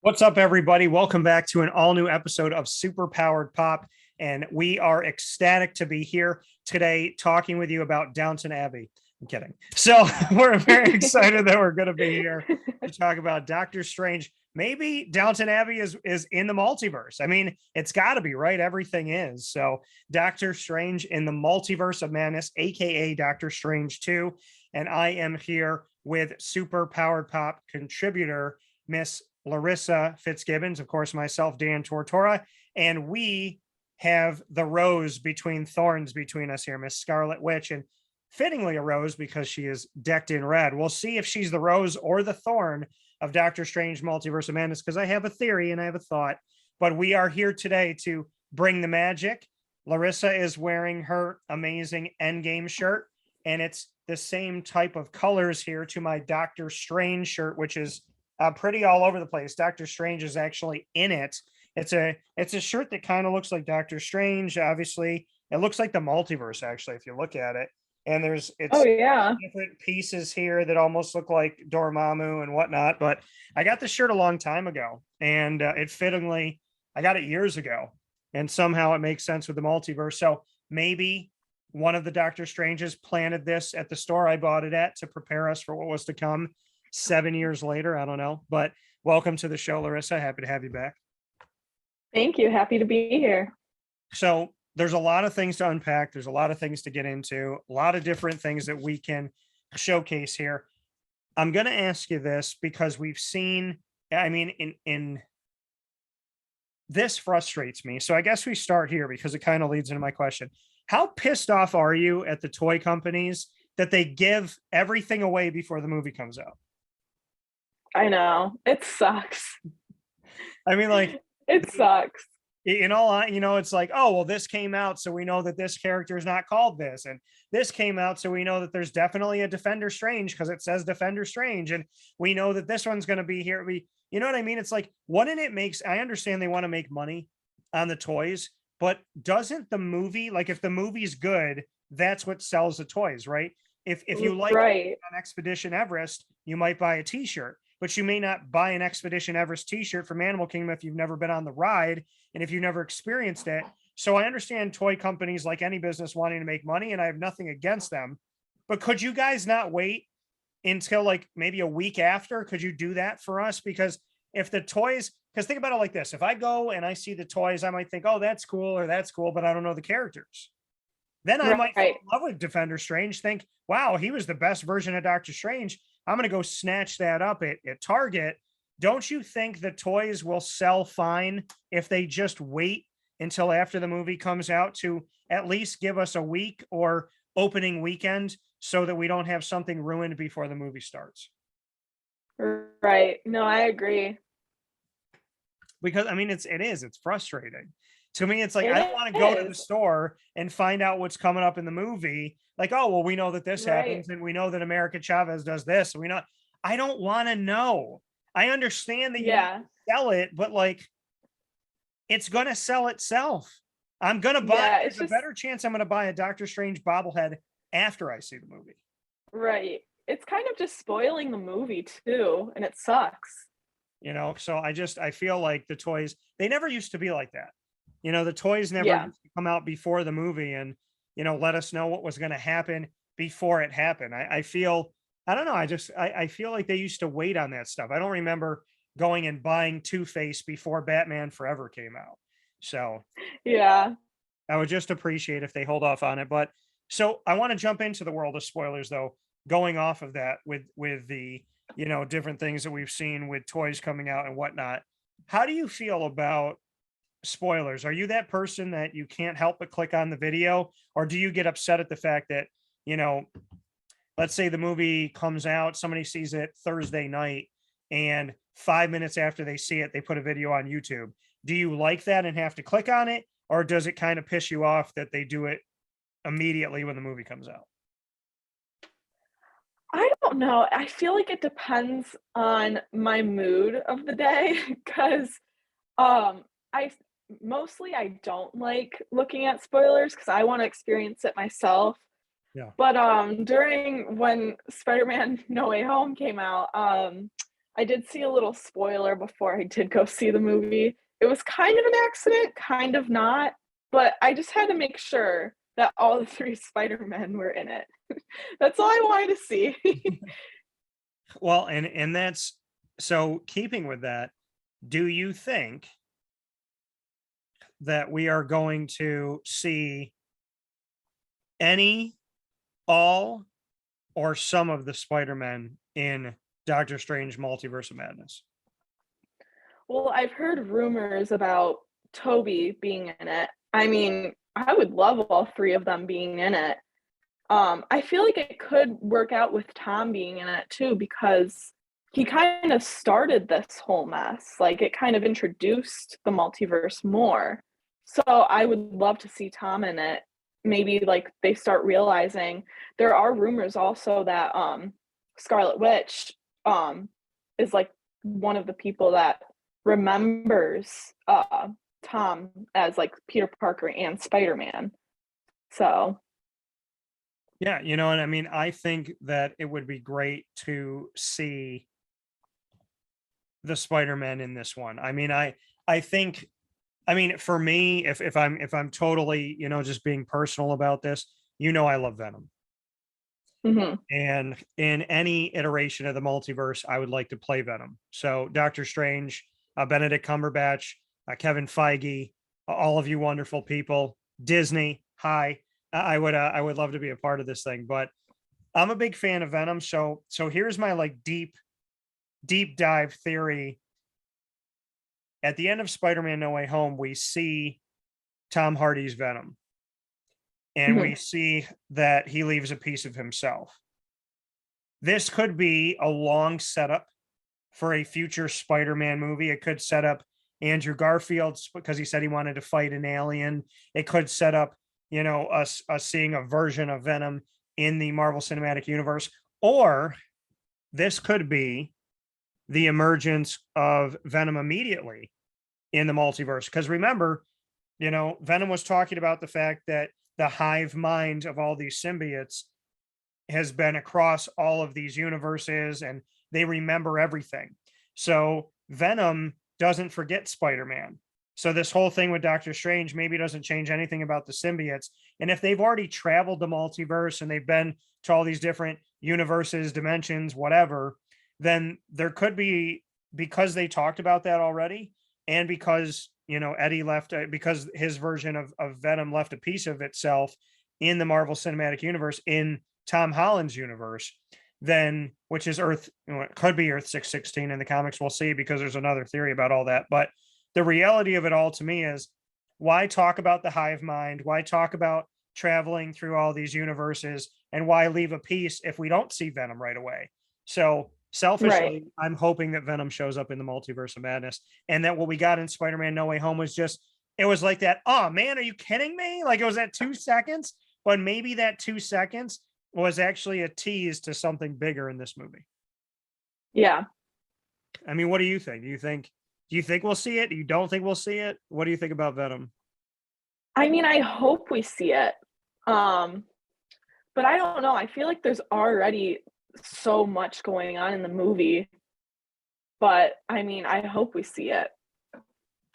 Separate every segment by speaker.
Speaker 1: What's up, everybody? Welcome back to an all-new episode of Super Powered Pop, and we are ecstatic to be here today talking with you about Downton Abbey. I'm kidding. So we're very excited that we're going to be here to talk about Doctor Strange. Maybe Downton Abbey is in the multiverse. I mean, it's got to be, right? Everything is. So Doctor Strange in the Multiverse of Madness, aka Doctor Strange 2, and I am here with Super Powered Pop contributor Miss Larissa Fitzgibbons, of course, myself, Dan Tortora, and we have the rose between thorns between us here, Miss Scarlet Witch, and fittingly a rose because she is decked in red. We'll see if she's the rose or the thorn of Doctor Strange Multiverse of Madness, because I have a theory and I have a thought, but we are here today to bring the magic. Larissa is wearing her amazing Endgame shirt, and it's the same type of colors here to my Doctor Strange shirt, which is pretty all over the place. Doctor Strange is actually in it. It's a shirt that kind of looks like Doctor Strange. Obviously, it looks like the multiverse, actually, if you look at it. And it's different pieces here that almost look like Dormammu and whatnot. But I got the shirt a long time ago, and it fittingly, I got it years ago, and somehow it makes sense with the multiverse. So maybe one of the Doctor Stranges planted this at the store I bought it at to prepare us for what was to come 7 years later. I don't know, but welcome to the show, Larissa. Happy to have you back.
Speaker 2: Thank you. Happy to be here.
Speaker 1: So there's a lot of things to unpack. There's a lot of things to get into, a lot of different things that we can showcase here. I'm going to ask you this because we've seen, I mean, in this frustrates me. So I guess we start here because it kind of leads into my question. How pissed off are you at the toy companies that they give everything away before the movie comes out?
Speaker 2: I know. It sucks.
Speaker 1: I mean, like,
Speaker 2: it sucks.
Speaker 1: It's like, oh, well, this came out, so we know that this character is not called this. And this came out, so we know that there's definitely a Defender Strange because it says Defender Strange. And we know that this one's going to be here. You know what I mean? It's like, wouldn't it makes, I understand they want to make money on the toys, but doesn't the movie, like if the movie's good, that's what sells the toys, right? If you like
Speaker 2: right.
Speaker 1: on Expedition Everest, you might buy a t-shirt. But you may not buy an Expedition Everest t-shirt from Animal Kingdom if you've never been on the ride and if you've never experienced it. So I understand toy companies, like any business, wanting to make money, and I have nothing against them. But could you guys not wait until like maybe a week after? Could you do that for us? Because if the toys, because think about it like this. If I go and I see the toys, I might think, oh, that's cool, but I don't know the characters. Then I might fall in love with Defender Strange, think, wow, he was the best version of Doctor Strange. I'm going to go snatch that up at Target. Don't you think the toys will sell fine if they just wait until after the movie comes out to at least give us a week or opening weekend so that we don't have something ruined before the movie starts?
Speaker 2: Right. No, I agree.
Speaker 1: Because, I mean, it's frustrating. To me, it's like, I don't want to go to the store and find out what's coming up in the movie. Like, oh, well, we know that this happens and we know that America Chavez does this. And I don't want to know. I understand that you sell it, but like, it's going to sell itself. I'm going to buy, there's a better chance I'm going to buy a Doctor Strange bobblehead after I see the movie.
Speaker 2: Right. It's kind of just spoiling the movie too. And it sucks.
Speaker 1: So I feel like the toys, they never used to be like that. The toys never used to come out before the movie and, let us know what was going to happen before it happened. I feel like they used to wait on that stuff. I don't remember going and buying Two-Face before Batman Forever came out. So
Speaker 2: yeah,
Speaker 1: I would just appreciate if they hold off on it. But so I want to jump into the world of spoilers though, going off of that with the, different things that we've seen with toys coming out and whatnot. How do you feel about spoilers? Are you that person that you can't help but click on the video, or do you get upset at the fact that, let's say the movie comes out, somebody sees it Thursday night, and 5 minutes after they see it, they put a video on YouTube? Do you like that and have to click on it, or does it kind of piss you off that they do it immediately when the movie comes out?
Speaker 2: I don't know. I feel like it depends on my mood of the day because I don't like looking at spoilers because I want to experience it myself.
Speaker 1: Yeah.
Speaker 2: But during when Spider-Man No Way Home came out, I did see a little spoiler before I did go see the movie. It was kind of an accident, kind of not, but I just had to make sure that all the 3 Spider-Men were in it. That's all I wanted to see.
Speaker 1: Well, and that's so keeping with that, do you think that we are going to see any, all, or some of the Spider-Men in Doctor Strange Multiverse of Madness?
Speaker 2: Well, I've heard rumors about Toby being in it. I mean, I would love all 3 of them being in it. I feel like it could work out with Tom being in it too, because he kind of started this whole mess. Like, it kind of introduced the multiverse more. So I would love to see Tom in it. Maybe like they start realizing there are rumors also that Scarlet Witch is like one of the people that remembers Tom as like Peter Parker and Spider-Man. So
Speaker 1: Yeah, you know, and I mean, I think that it would be great to see the Spider-Man in this one. I mean, I think, I mean, for me, if I'm totally, you know, just being personal about this, you know, I love Venom.
Speaker 2: mhm.
Speaker 1: And in any iteration of the multiverse, I would like to play Venom. So Doctor Strange, Benedict Cumberbatch, Kevin Feige, all of you wonderful people, Disney, hi. I would love to be a part of this thing, but I'm a big fan of Venom. So here's my like deep dive theory. At the end of Spider-Man No Way Home, we see Tom Hardy's Venom, and we
Speaker 2: Mhm.
Speaker 1: see that he leaves a piece of himself. This could be a long setup for a future Spider-Man movie. It could set up Andrew Garfield because he said he wanted to fight an alien. It could set up, you know, us seeing a version of Venom in the Marvel Cinematic Universe, or this could be the emergence of Venom immediately in the multiverse. Because remember, you know, Venom was talking about the fact that the hive mind of all these symbiotes has been across all of these universes and they remember everything. So Venom doesn't forget Spider-Man. So this whole thing with Doctor Strange maybe doesn't change anything about the symbiotes. And if they've already traveled the multiverse and they've been to all these different universes, dimensions, whatever, then there could be, because they talked about that already, and because, you know, Eddie left, because his version of Venom left a piece of itself in the Marvel Cinematic Universe in Tom Holland's universe, then which is Earth, you know, it could be Earth 616 in the comics. We'll see, because there's another theory about all that. But the reality of it all to me is, why talk about the hive mind? Why talk about traveling through all these universes? And why leave a piece if we don't see Venom right away? So
Speaker 2: Right.
Speaker 1: selfishly, I'm hoping that Venom shows up in the Multiverse of Madness, and that what we got in Spider-Man No Way Home was just, it was like that. Oh man, are you kidding me? Like, it was that 2 seconds, but maybe that 2 seconds was actually a tease to something bigger in this movie.
Speaker 2: Yeah.
Speaker 1: I mean, what do you think? Do you think we'll see it? You don't think we'll see it? What do you think about Venom?
Speaker 2: I mean, I hope we see it. Um, but I don't know. I feel like there's already so much going on in the movie, but I mean, I hope we see it.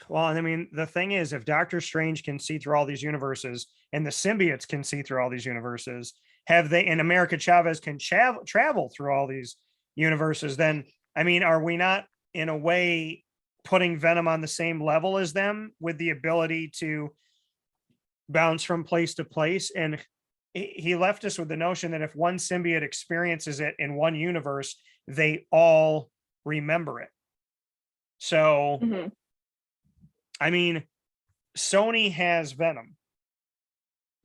Speaker 1: Well, I mean, the thing is, if Doctor Strange can see through all these universes and the symbiotes can see through all these universes, have they, and America Chavez can travel through all these universes, then, I mean, are we not in a way putting Venom on the same level as them with the ability to bounce from place to place? And he left us with the notion that if one symbiote experiences it in one universe, they all remember it. So,
Speaker 2: Mhm.
Speaker 1: I mean, Sony has Venom,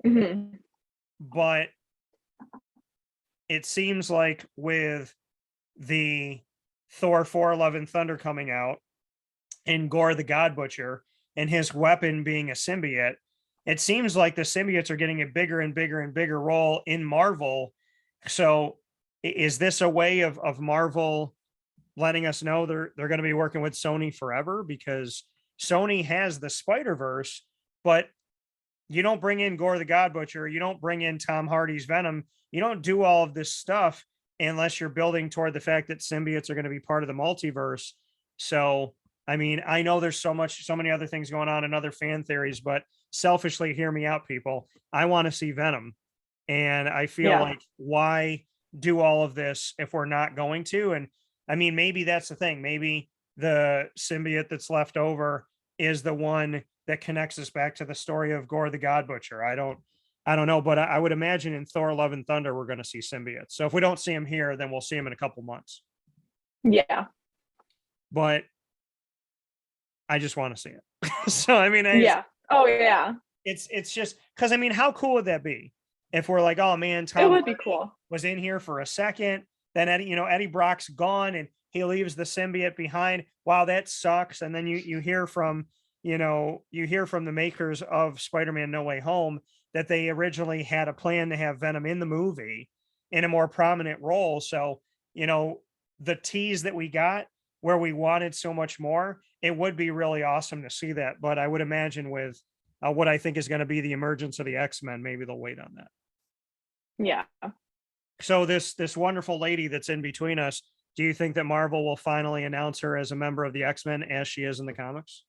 Speaker 2: Mhm.
Speaker 1: but it seems like with the Thor 4 Love and Thunder coming out and Gore the God Butcher and his weapon being a symbiote, it seems like the symbiotes are getting a bigger and bigger and bigger role in Marvel. So is this a way of Marvel letting us know they're going to be working with Sony forever? Because Sony has the Spider-Verse, but you don't bring in Gore the God Butcher, you don't bring in Tom Hardy's Venom, you don't do all of this stuff unless you're building toward the fact that symbiotes are going to be part of the multiverse. So, I mean, I know there's so many other things going on and other fan theories, but selfishly, hear me out, people. I want to see Venom. And I feel
Speaker 2: Yeah.
Speaker 1: like, why do all of this if we're not going to? And I mean, maybe that's the thing. Maybe the symbiote that's left over is the one that connects us back to the story of Gore the God Butcher. I don't know, but I would imagine in Thor: Love and Thunder we're going to see symbiotes. So if we don't see him here, then we'll see him in a couple months.
Speaker 2: Yeah.
Speaker 1: But I just want to see it. So I mean,
Speaker 2: Yeah. Oh yeah.
Speaker 1: It's just because, I mean, how cool would that be if we're like, oh man,
Speaker 2: It
Speaker 1: Tom
Speaker 2: would be cool.
Speaker 1: was in here for a second, then Eddie Brock's gone and he leaves the symbiote behind. Wow, that sucks. And then you hear from the makers of Spider-Man No Way Home that they originally had a plan to have Venom in the movie in a more prominent role. So, the tease that we got where we wanted so much more, it would be really awesome to see that. But I would imagine with what I think is going to be the emergence of the X-Men, maybe they'll wait on that.
Speaker 2: Yeah.
Speaker 1: So this wonderful lady that's in between us, do you think that Marvel will finally announce her as a member of the X-Men as she is in the comics?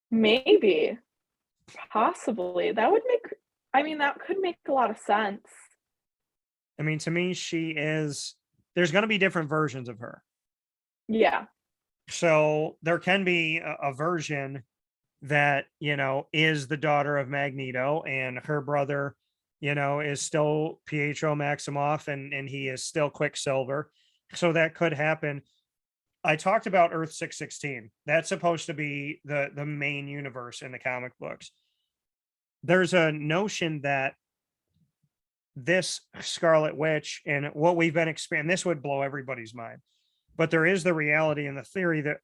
Speaker 2: Maybe. Possibly. That could make a lot of sense.
Speaker 1: I mean, to me, there's going to be different versions of her.
Speaker 2: Yeah.
Speaker 1: So there can be a version that, is the daughter of Magneto, and her brother, is still Pietro Maximoff, and he is still Quicksilver. So that could happen. I talked about Earth 616. That's supposed to be the main universe in the comic books. There's a notion that this Scarlet Witch and what we've been experiencing, this would blow everybody's mind. But there is the reality and the theory that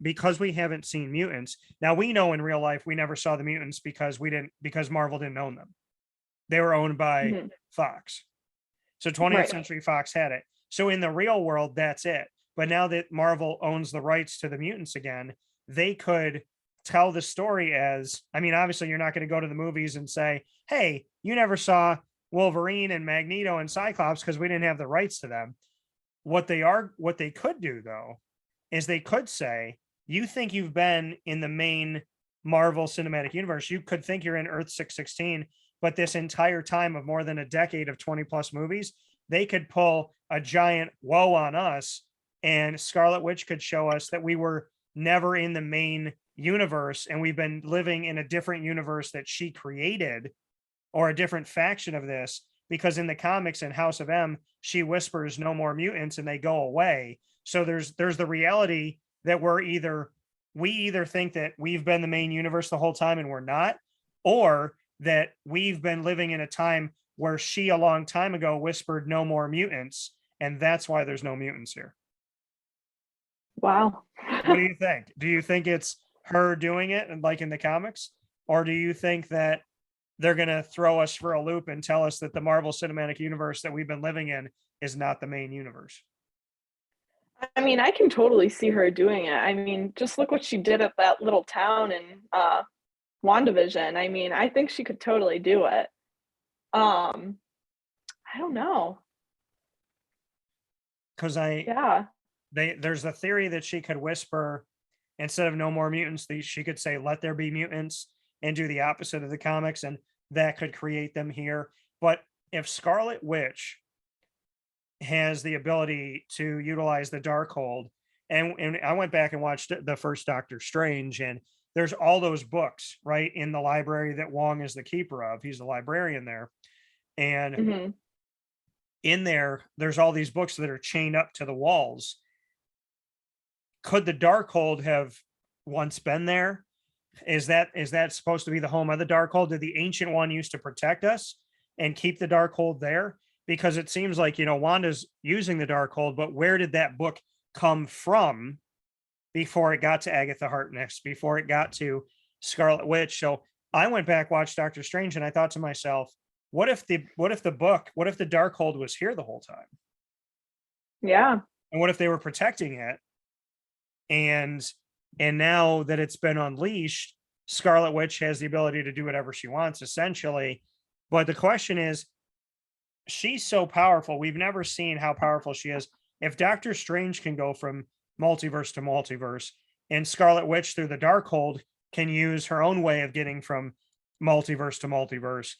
Speaker 1: because we haven't seen mutants. Now, we know in real life we never saw the mutants because Marvel didn't own them. They were owned by Fox. So 20th Century Fox had it. So in the real world, that's it. But now that Marvel owns the rights to the mutants again, they could tell the story as, I mean, obviously you're not going to go to the movies and say, hey, you never saw Wolverine and Magneto and Cyclops because we didn't have the rights to them. What they could do though, is they could say, you think you've been in the main Marvel Cinematic Universe. You could think you're in Earth 616, but this entire time of more than a decade of 20 plus movies, they could pull a giant woe on us, and Scarlet Witch could show us that we were never in the main universe and we've been living in a different universe that she created, or a different faction of this, because in the comics in House of M, she whispers no more mutants and they go away. So there's the reality that we either think that we've been the main universe the whole time and we're not, or that we've been living in a time where she a long time ago whispered no more mutants, and that's why there's no mutants here.
Speaker 2: Wow.
Speaker 1: What do you think? Do you think it's her doing it and like in the comics, or do you think that they're going to throw us for a loop and tell us that the Marvel Cinematic Universe that we've been living in is not the main universe?
Speaker 2: I mean, I can totally see her doing it. I mean, just look what she did at that little town in WandaVision. I mean, I think she could totally do it. I don't know.
Speaker 1: Because there's a theory that she could whisper, instead of no more mutants, she could say, let there be mutants, and do the opposite of the comics, and that could create them here. But if Scarlet Witch has the ability to utilize the Darkhold, and I went back and watched the first Doctor Strange, and there's all those books right in the library that Wong is the keeper of. He's the librarian there, and in there's all these books that are chained up to the walls. Could the Darkhold have once been there? Is that supposed to be the home of the Darkhold? Did the Ancient One used to protect us and keep the Darkhold there? Because it seems like, Wanda's using the Darkhold, but where did that book come from before it got to Agatha Harkness, before it got to Scarlet Witch? So I went back, watched Doctor Strange, and I thought to myself, what if the Darkhold was here the whole time?
Speaker 2: Yeah.
Speaker 1: And what if they were protecting it? And now that it's been unleashed, Scarlet Witch has the ability to do whatever she wants, essentially. But the question is, she's so powerful. We've never seen how powerful she is. If Doctor Strange can go from multiverse to multiverse, and Scarlet Witch through the Darkhold can use her own way of getting from multiverse to multiverse,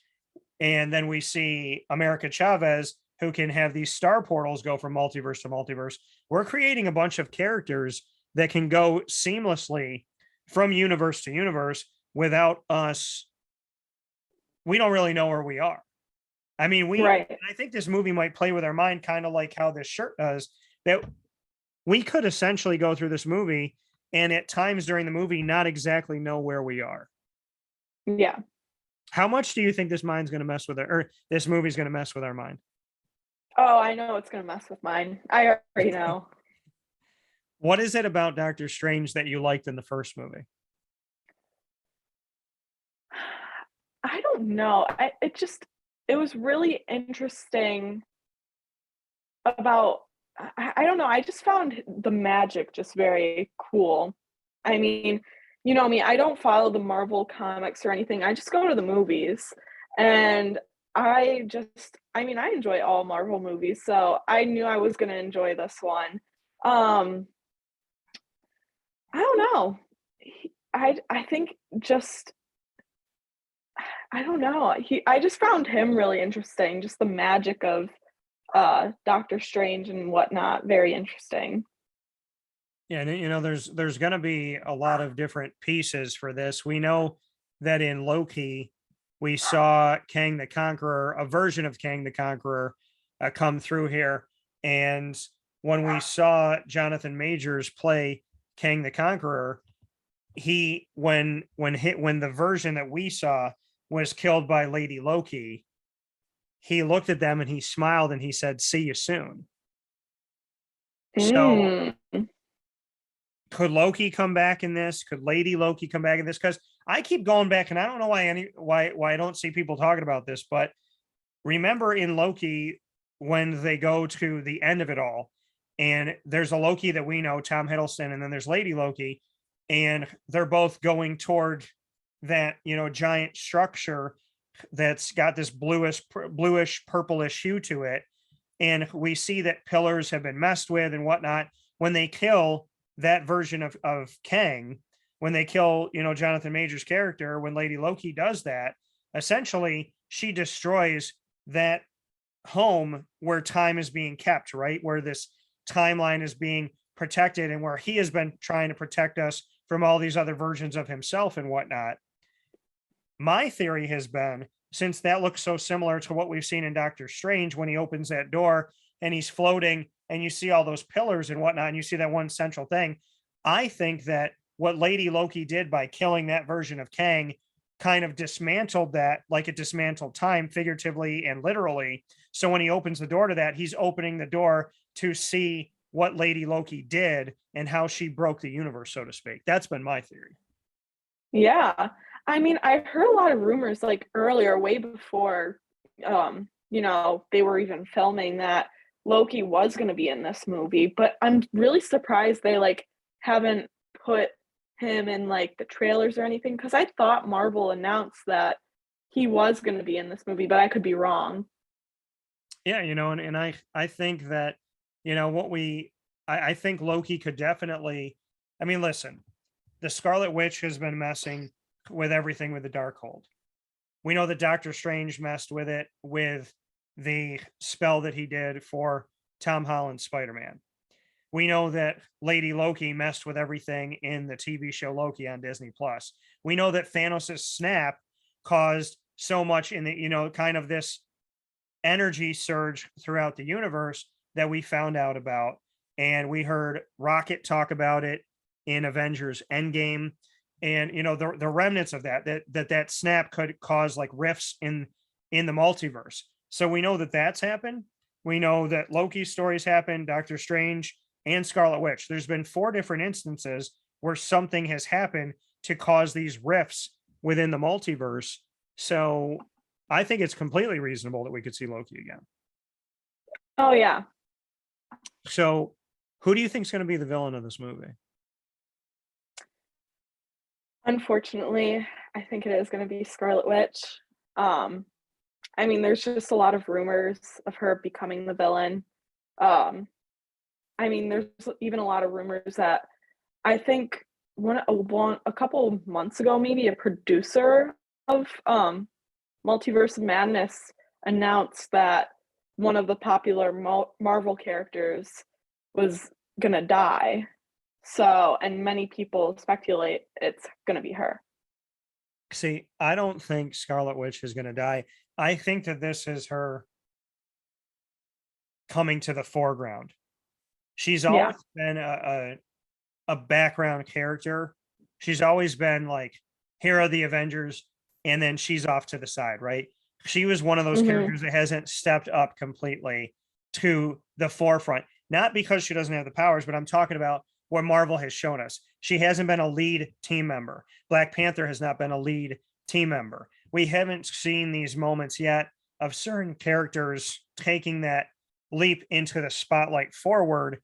Speaker 1: and then we see America Chavez, who can have these star portals go from multiverse to multiverse. We're creating a bunch of characters that can go seamlessly from universe to universe without us. We don't really know where we are. I mean,
Speaker 2: Right.
Speaker 1: I think this movie might play with our mind, kind of like how this shirt does, that we could essentially go through this movie and at times during the movie not exactly know where we are.
Speaker 2: Yeah.
Speaker 1: How much do you think this mind's going to mess with it, or this movie's going to mess with our mind?
Speaker 2: Oh, I know it's gonna mess with mine. I already know.
Speaker 1: What is it about Doctor Strange that you liked in the first movie?
Speaker 2: I don't know. It was really interesting about I don't know. I just found the magic just very cool. I mean, you know me, I don't follow the Marvel comics or anything. I just go to the movies. And I mean, I enjoy all Marvel movies, so I knew I was going to enjoy this one. Um, I don't know. I think just I don't know. I just found him really interesting. Just the magic of Doctor Strange and whatnot, very interesting.
Speaker 1: Yeah, and there's going to be a lot of different pieces for this. We know that in Loki, we saw Kang the Conqueror, a version of Kang the Conqueror, come through here, and when we saw Jonathan Majors play Kang the Conqueror, he when the version that we saw was killed by Lady Loki, he looked at them and he smiled and he said, "See you soon." So
Speaker 2: Mm.
Speaker 1: could Loki come back in this? Could Lady Loki come back in this? Because I keep going back, and I don't know why I don't see people talking about this, but remember in Loki when they go to the end of it all, and there's a Loki that we know, Tom Hiddleston, and then there's Lady Loki, and they're both going toward that giant structure that's got this bluish purplish hue to it, and we see that pillars have been messed with and whatnot. When they kill that version of Kang, when they kill Jonathan Major's character, when Lady Loki does that, essentially she destroys that home where time is being kept, right? Where this timeline is being protected and where he has been trying to protect us from all these other versions of himself and whatnot. My theory has been, since that looks so similar to what we've seen in Doctor Strange when he opens that door and he's floating and you see all those pillars and whatnot, and you see that one central thing, I think that what Lady Loki did by killing that version of Kang kind of dismantled that, like it dismantled time figuratively and literally. So when he opens the door to that, he's opening the door to see what Lady Loki did and how she broke the universe, so to speak. That's been my theory.
Speaker 2: Yeah. I mean, I heard a lot of rumors like earlier, way before they were even filming, that Loki was going to be in this movie, but I'm really surprised they like haven't put him in like the trailers or anything, because I thought Marvel announced that he was going to be in this movie, but I could be wrong.
Speaker 1: Yeah, and I think that, I think Loki could definitely, I mean, listen, the Scarlet Witch has been messing with everything with the Darkhold. We know that Doctor Strange messed with it with the spell that he did for Tom Holland's Spider-Man. We know that Lady Loki messed with everything in the TV show Loki on Disney Plus. We know that Thanos' snap caused so much in the, kind of this energy surge throughout the universe that we found out about. And we heard Rocket talk about it in Avengers Endgame. And the remnants of that snap could cause like rifts in the multiverse. So we know that that's happened. We know that Loki's stories happened, Doctor Strange, and Scarlet Witch. There's been 4 different instances where something has happened to cause these rifts within the multiverse. So I think it's completely reasonable that we could see Loki again.
Speaker 2: Oh yeah.
Speaker 1: So who do you think is going to be the villain of this movie?
Speaker 2: Unfortunately, I think it is going to be Scarlet Witch. I mean, there's just a lot of rumors of her becoming the villain. Um, I mean, there's even a lot of rumors that I think a couple months ago, maybe a producer of Multiverse of Madness announced that one of the popular Marvel characters was gonna die. So, and many people speculate it's gonna be her.
Speaker 1: See, I don't think Scarlet Witch is going to die. I think that this is her coming to the foreground. She's
Speaker 2: Yeah.
Speaker 1: always been a background character. She's always been like, here are the Avengers, and then she's off to the side, right? She was one of those
Speaker 2: Mhm.
Speaker 1: characters that hasn't stepped up completely to the forefront. Not because she doesn't have the powers, but I'm talking about what Marvel has shown us. She hasn't been a lead team member. Black Panther has not been a lead team member. We haven't seen these moments yet of certain characters taking that leap into the spotlight forward.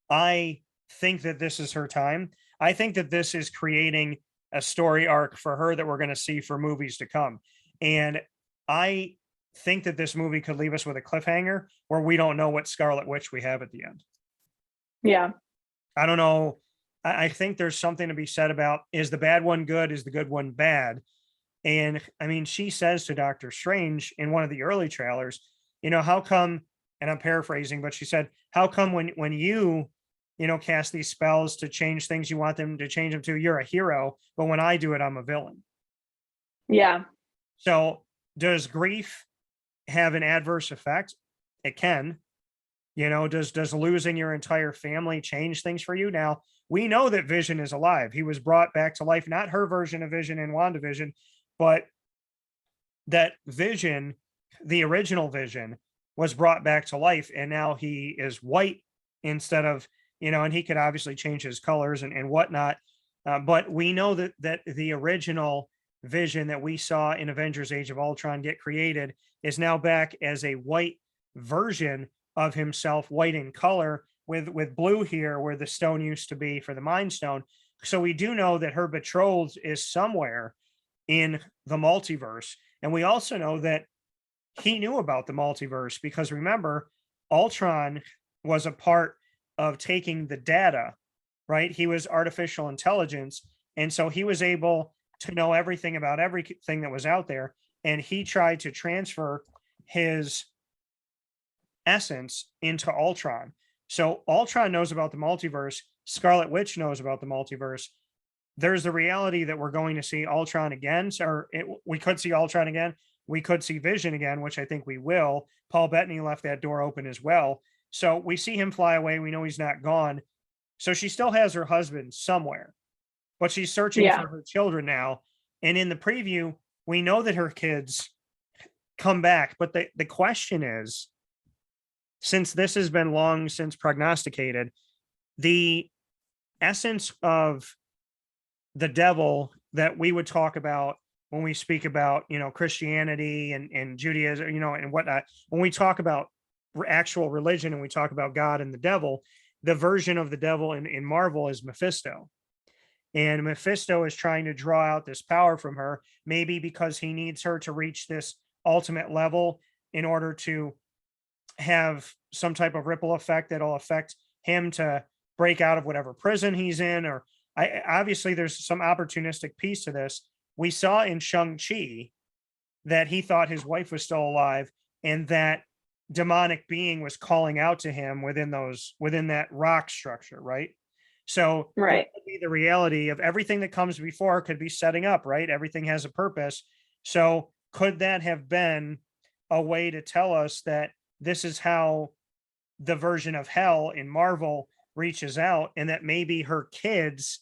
Speaker 1: I think that this is her time. I think that this is creating a story arc for her that we're going to see for movies to come. And I think that this movie could leave us with a cliffhanger where we don't know what Scarlet Witch we have at the end.
Speaker 2: Yeah.
Speaker 1: I don't know. I think there's something to be said about, is the bad one good? Is the good one bad? And I mean, she says to Doctor Strange in one of the early trailers, how come, and I'm paraphrasing, but she said, how come when you, cast these spells to change things you want them to change them to, you're a hero, but when I do it, I'm a villain.
Speaker 2: Yeah.
Speaker 1: So does grief have an adverse effect? It can. Does losing your entire family change things for you? Now, we know that Vision is alive. He was brought back to life, not her version of Vision in WandaVision, but that Vision, the original Vision, was brought back to life, and now he is white instead of, and he could obviously change his colors and whatnot. But we know that the original Vision that we saw in Avengers Age of Ultron get created is now back as a white version of himself, white in color, with blue here where the stone used to be for the Mind Stone. So we do know that her betrothed is somewhere in the multiverse. And we also know that he knew about the multiverse because remember, Ultron was a part of taking the data, right? He was artificial intelligence. And so he was able to know everything about everything that was out there. And he tried to transfer his essence into Ultron. So Ultron knows about the multiverse. Scarlet Witch knows about the multiverse. There's the reality that we're going to see Ultron again. We could see Ultron again. We could see Vision again, which I think we will. Paul Bettany left that door open as well. So we see him fly away. We know he's not gone. So she still has her husband somewhere, but she's searching
Speaker 2: Yeah.
Speaker 1: for her children now. And in the preview, we know that her kids come back. But the question is, since this has been long since prognosticated, the essence of the devil that we would talk about when we speak about, Christianity and Judaism, and whatnot, when we talk about actual religion and we talk about God and the devil, the version of the devil in Marvel is Mephisto. And Mephisto is trying to draw out this power from her, maybe because he needs her to reach this ultimate level in order to have some type of ripple effect that'll affect him to break out of whatever prison he's in. Or obviously there's some opportunistic piece to this. We saw in Shang-Chi that he thought his wife was still alive and that demonic being was calling out to him within that rock structure, right? So there
Speaker 2: Right.
Speaker 1: could be the reality of everything that comes before could be setting up, right? Everything has a purpose. So could that have been a way to tell us that this is how the version of hell in Marvel reaches out, and that maybe her kids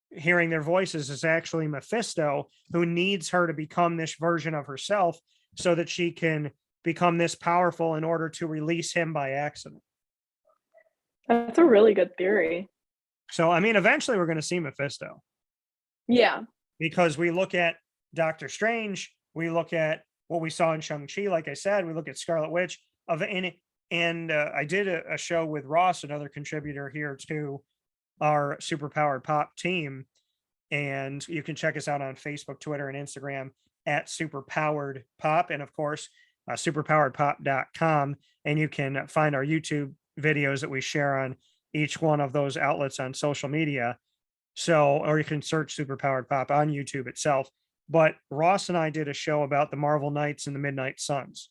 Speaker 1: hearing their voices is actually Mephisto, who needs her to become this version of herself so that she can become this powerful in order to release him by accident.
Speaker 2: That's a really good theory.
Speaker 1: So, I mean, eventually we're going to see Mephisto
Speaker 2: Yeah.
Speaker 1: because we look at Doctor Strange, we look at what we saw in Shang-Chi, like I said, we look at Scarlet Witch, and I did a show with Ross, another contributor here to our Superpowered Pop team. And you can check us out on Facebook, Twitter, and Instagram at Superpowered Pop. And of course, superpoweredpop.com, and you can find our YouTube videos that we share on each one of those outlets on social media. So, or you can search Superpowered Pop on YouTube itself. But Ross and I did a show about the Marvel Knights and the Midnight Suns.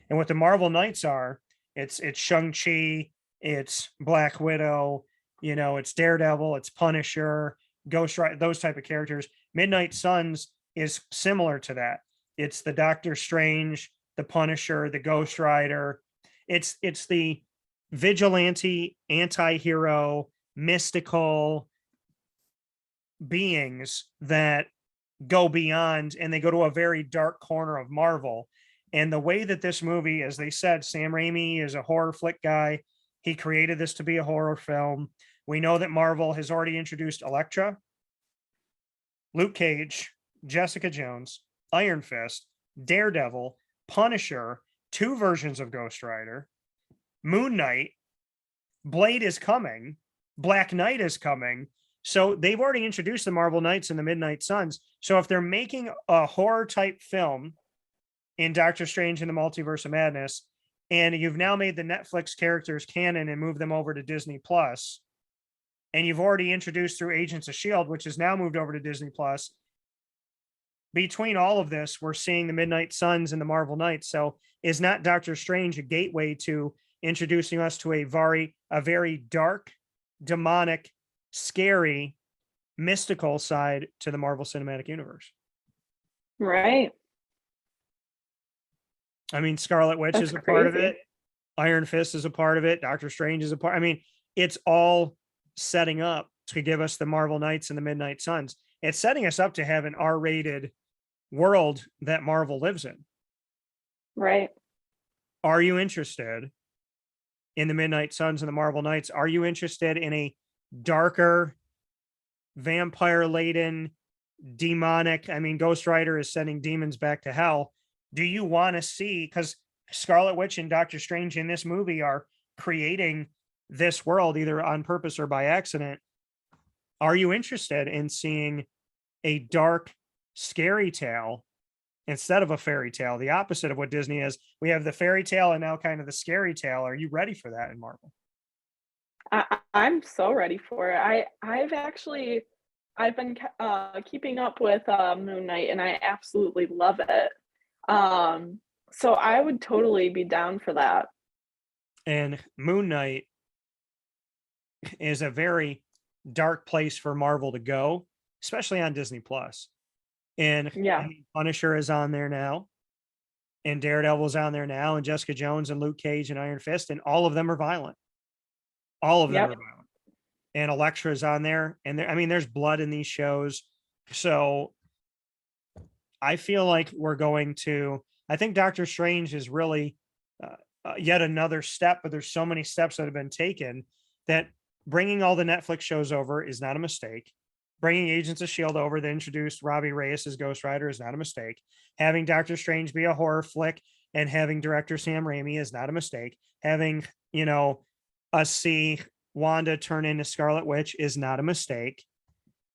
Speaker 1: And what the Marvel Knights are, it's Shang-Chi, it's Black Widow, it's Daredevil, it's Punisher, Ghost Rider, those type of characters. Midnight Suns is similar to that. It's the Doctor Strange, the Punisher, the Ghost Rider. It's the vigilante, anti-hero, mystical beings that go beyond, and they go to a very dark corner of Marvel. And the way that this movie, as they said, Sam Raimi is a horror flick guy. He created this to be a horror film. We know that Marvel has already introduced Elektra, Luke Cage, Jessica Jones, Iron Fist, Daredevil, Punisher, 2 versions of Ghost Rider, Moon Knight, Blade is coming, Black Knight is coming. So they've already introduced the Marvel Knights and the Midnight Suns. So if they're making a horror type film in Doctor Strange and the Multiverse of Madness, and you've now made the Netflix characters canon and moved them over to Disney Plus, and you've already introduced through Agents of S.H.I.E.L.D., which is now moved over to Disney Plus, between all of this, we're seeing the Midnight Suns and the Marvel Knights. So is not Doctor Strange a gateway to introducing us to a very dark, demonic, scary, mystical side to the Marvel Cinematic Universe?
Speaker 2: Right.
Speaker 1: I mean, Scarlet Witch is a part of it. Iron Fist is a part of it. Doctor Strange is a part. I mean, it's all setting up to give us the Marvel Knights and the Midnight Suns. It's setting us up to have an R-rated world that Marvel lives in.
Speaker 2: Right.
Speaker 1: Are you interested in the Midnight Suns and the Marvel Knights? Are you interested in a darker, vampire-laden, demonic? I mean, Ghost Rider is sending demons back to hell. Do you want to see, because Scarlet Witch and Doctor Strange in this movie are creating this world either on purpose or by accident. Are you interested in seeing a dark, scary tale instead of a fairy tale? The opposite of what Disney is. We have the fairy tale and now kind of the scary tale. Are you ready for that in Marvel?
Speaker 2: I'm so ready for it. I've been keeping up with Moon Knight, and I absolutely love it. So I would totally be down for that.
Speaker 1: And Moon Knight is a very dark place for Marvel to go, especially on Disney Plus. And
Speaker 2: yeah,
Speaker 1: I mean, Punisher is on there now, and Daredevil's on there now, and Jessica Jones and Luke Cage and Iron Fist, and all of them are violent. All of them are violent. And Elektra is on there, and I mean, there's blood in these shows. So I feel like I think Doctor Strange is really yet another step, but there's so many steps that have been taken that bringing all the Netflix shows over is not a mistake. Bringing Agents of S.H.I.E.L.D. over that introduced Robbie Reyes as Ghost Rider is not a mistake. Having Doctor Strange be a horror flick and having director Sam Raimi is not a mistake. Having, us see Wanda turn into Scarlet Witch is not a mistake.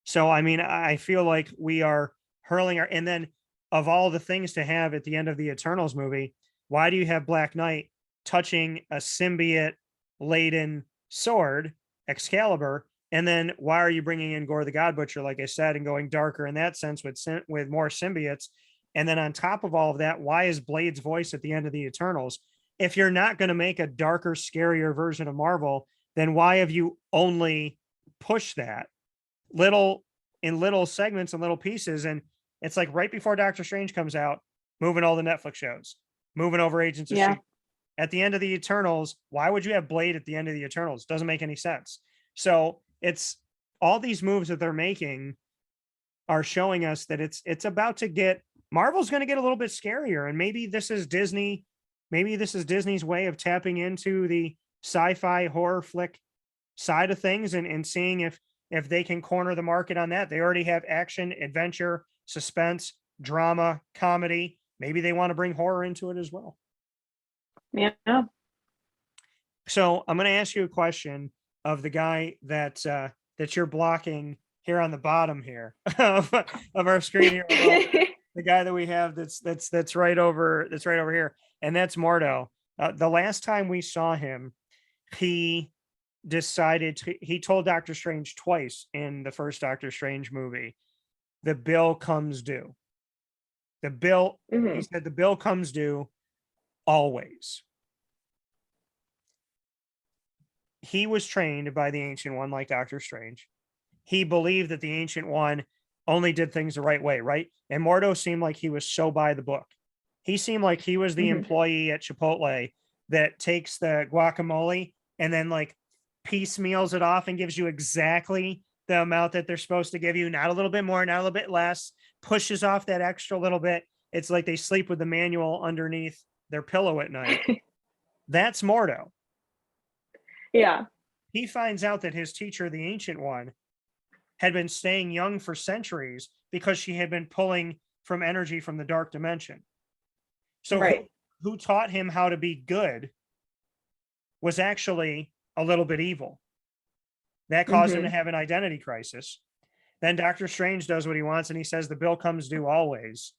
Speaker 1: So, I mean, I feel like we are hurling and then of all the things to have at the end of the Eternals movie, why do you have Black Knight touching a symbiote laden sword, Excalibur? And then why are you bringing in Gore the God Butcher, like I said, and going darker in that sense with more symbiotes? And then on top of all of that, why is Blade's voice at the end of the Eternals? If you're not going to make a darker, scarier version of Marvel, then why have you only pushed that little segments and little pieces? And it's like right before Doctor Strange comes out, moving all the Netflix shows, moving over Agents of S.H.I.E.L.D. At the end of the Eternals, why would you have Blade at the end of the Eternals? Doesn't make any sense. So it's all these moves that they're making are showing us that it's about to get, Marvel's going to get a little bit scarier. And maybe this is Disney. Maybe this is Disney's way of tapping into the sci-fi horror flick side of things and seeing if they can corner the market on that. They already have action, adventure, suspense, drama, comedy. Maybe they want to bring horror into it as well.
Speaker 2: Yeah.
Speaker 1: So I'm going to ask you a question of the guy that you're blocking here on the bottom here of our screen here. The guy that we have that's right over here. and that's Mordo. The last time we saw him, he he told Doctor Strange twice in the first Doctor Strange movie, the bill comes due. The bill, he said, the bill comes due always. He was trained by the Ancient One like Doctor Strange. He believed that the Ancient One only did things the right way, right? And Mordo seemed like he was so by the book. He seemed like he was the employee at Chipotle that takes the guacamole and then like piecemeals it off and gives you exactly the amount that they're supposed to give you, not a little bit more, not a little bit less, pushes off that extra little bit. It's like they sleep with the manual underneath their pillow at night. That's Mordo.
Speaker 2: Yeah.
Speaker 1: He finds out that his teacher, the Ancient One, had been staying young for centuries because she had been pulling from energy from the dark dimension. So who taught him how to be good was actually a little bit evil. That caused him to have an identity crisis. Then Doctor Strange does what he wants and he says the bill comes due always.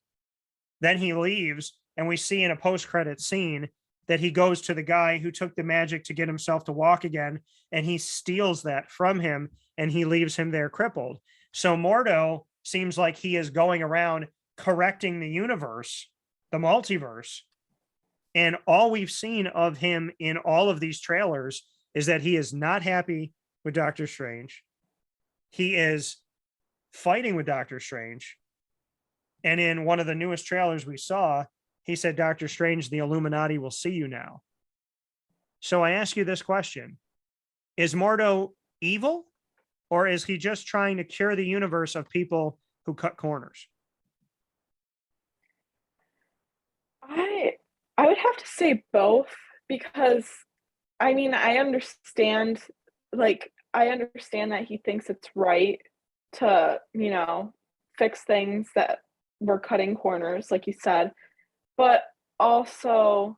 Speaker 1: Then he leaves and we see in a post-credit scene that he goes to the guy who took the magic to get himself to walk again, and he steals that from him and he leaves him there crippled. So Mordo seems like he is going around correcting the universe, the multiverse. And all we've seen of him in all of these trailers is that he is not happy with Doctor Strange. He is fighting with Doctor Strange. And in one of the newest trailers we saw, he said, Doctor Strange, the Illuminati will see you now. So I ask you this question. Is Mordo evil, or is he just trying to cure the universe of people who cut corners?
Speaker 2: I would have to say both, because I mean, I understand that he thinks it's right to, fix things that were cutting corners, like you said, but also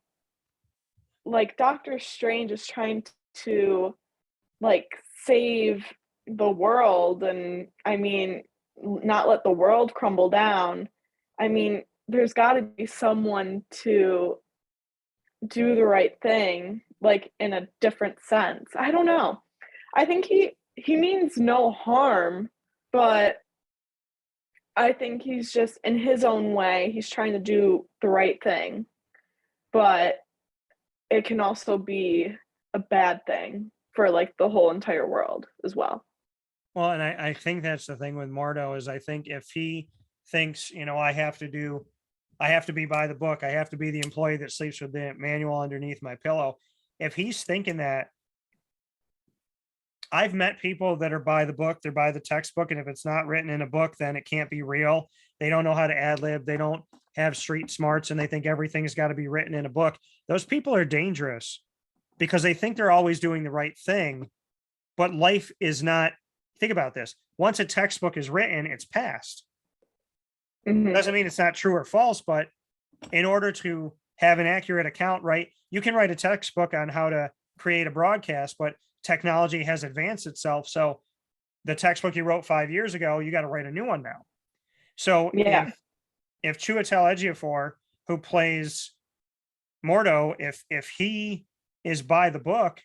Speaker 2: like Doctor Strange is trying to like save the world, and I mean, not let the world crumble down. I mean, there's got to be someone to do the right thing, like in a different sense. I don't know. I think he means no harm, but I think he's just in his own way, he's trying to do the right thing. But it can also be a bad thing for like the whole entire world as well.
Speaker 1: Well, and I think that's the thing with Mordo is I think if he thinks, I have to be by the book, I have to be the employee that sleeps with the manual underneath my pillow. If he's thinking that, I've met people that are by the book, they're by the textbook, and if it's not written in a book, then it can't be real. They don't know how to ad lib, they don't have street smarts, and they think everything's got to be written in a book. Those people are dangerous because they think they're always doing the right thing, but life is not. Think about this. Once a textbook is written, it's passed. Doesn't mean it's not true or false, but in order to have an accurate account, right, you can write a textbook on how to create a broadcast, but technology has advanced itself. So the textbook you wrote 5 years ago, you got to write a new one now. So if Chiwetel Ejiofor, who plays Mordo, if he is by the book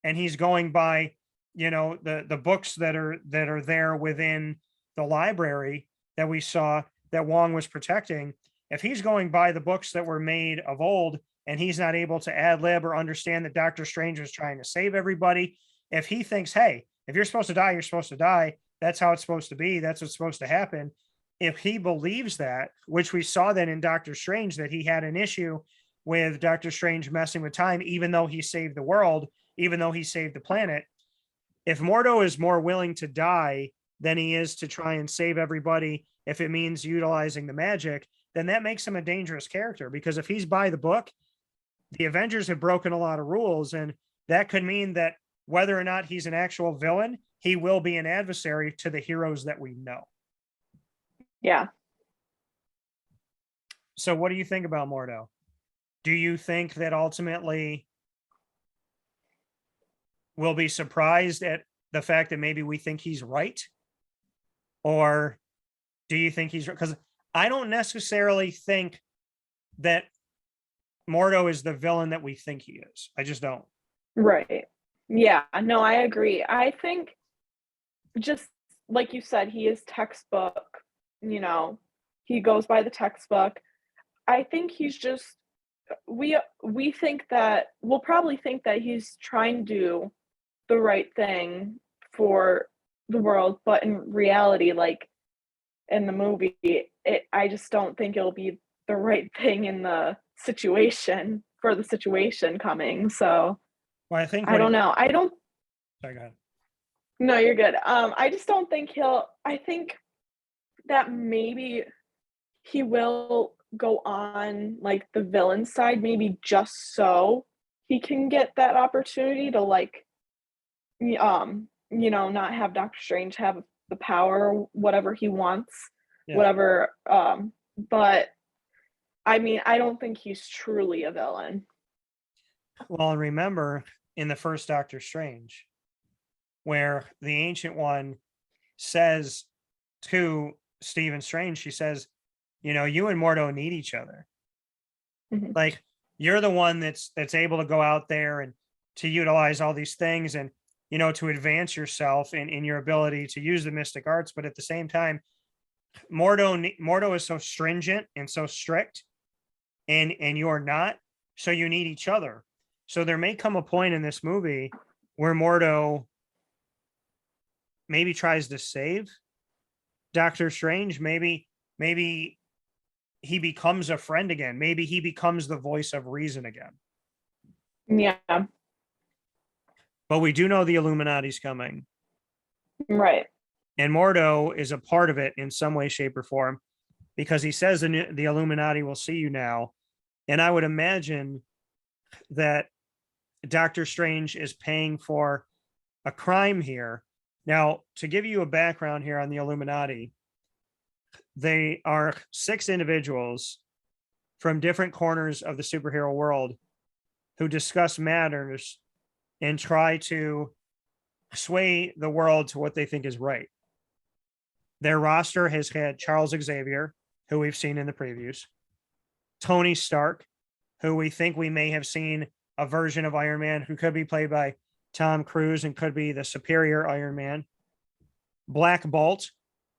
Speaker 1: and he's going by, the books that are there within the library that we saw that Wong was protecting, if he's going by the books that were made of old and he's not able to ad lib or understand that Doctor Strange was trying to save everybody, if he thinks, hey, if you're supposed to die, you're supposed to die, that's how it's supposed to be, that's what's supposed to happen. If he believes that, which we saw then in Doctor Strange, that he had an issue with Doctor Strange messing with time, even though he saved the world, even though he saved the planet, if Mordo is more willing to die than he is to try and save everybody, if it means utilizing the magic, then that makes him a dangerous character. Because if he's by the book, the Avengers have broken a lot of rules, and that could mean that whether or not he's an actual villain, he will be an adversary to the heroes that we know.
Speaker 2: Yeah.
Speaker 1: So what do you think about Mordo? Do you think that ultimately we'll be surprised at the fact that maybe we think he's right? Or do you think he's right? Because I don't necessarily think that Mordo is the villain that we think he is. I just don't.
Speaker 2: Right. Yeah, no, I agree. I think just like you said, he is textbook, you know, he goes by the textbook. I think he's just we think that we'll probably think that he's trying to do the right thing for the world, but in reality, like in the movie, I just don't think it'll be the right thing in the situation for the situation coming. So
Speaker 1: Well, I think
Speaker 2: I
Speaker 1: what
Speaker 2: don't
Speaker 1: it,
Speaker 2: know. I don't
Speaker 1: sorry, go ahead.
Speaker 2: No, you're good. I just don't think I think that maybe he will go on like the villain side, maybe just so he can get that opportunity to like not have Doctor Strange have the power, whatever he wants,
Speaker 1: Yeah.
Speaker 2: whatever. But I mean, I don't think he's truly a villain.
Speaker 1: Well, and remember in the first Doctor Strange, where the Ancient One says to Stephen Strange, she says, you and Mordo need each other.
Speaker 2: Mhm.
Speaker 1: Like, you're the one that's able to go out there and to utilize all these things and to advance yourself in your ability to use the mystic arts. But at the same time, Mordo is so stringent and so strict, and you're not. So you need each other. So there may come a point in this movie where Mordo maybe tries to save Doctor Strange. Maybe he becomes a friend again. Maybe he becomes the voice of reason again.
Speaker 2: Yeah,
Speaker 1: But we do know the Illuminati's coming,
Speaker 2: right.
Speaker 1: and Mordo is a part of it in some way, shape, or form, because he says the Illuminati will see you now. And I would imagine that Doctor Strange is paying for a crime here. Now, to give you a background here on the Illuminati, they are 6 individuals from different corners of the superhero world who discuss matters and try to sway the world to what they think is right. Their roster has had Charles Xavier, who we've seen in the previews, Tony Stark, who we think we may have seen a version of Iron Man who could be played by Tom Cruise and could be the superior Iron Man. Black Bolt,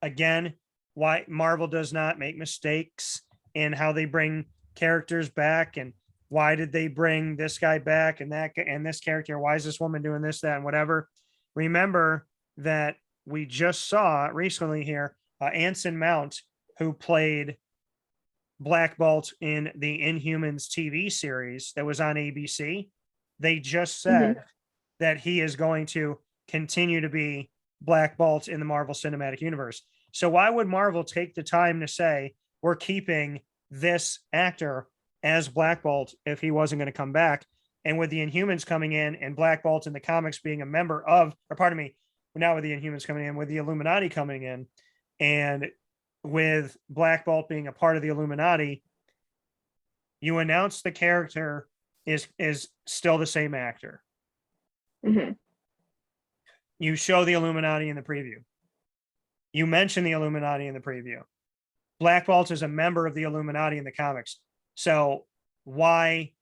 Speaker 1: again, why Marvel does not make mistakes in how they bring characters back, and why did they bring this guy back and that and this character? Why is this woman doing this, that, and whatever? Remember that we just saw recently here Anson Mount, who played Black Bolt in the Inhumans TV series that was on ABC. They just said that he is going to continue to be Black Bolt in the Marvel Cinematic Universe. So why would Marvel take the time to say we're keeping this actor as Black Bolt if he wasn't going to come back? And with the Inhumans coming in and Black Bolt in the comics being a member of, or pardon me, now with the Inhumans coming in, with the Illuminati coming in, and with Black Bolt being a part of the Illuminati, you announce the character is still the same actor.
Speaker 2: Mm-hmm.
Speaker 1: You show the Illuminati in the preview. You mention the Illuminati in the preview. Black Bolt is a member of the Illuminati in the comics. So why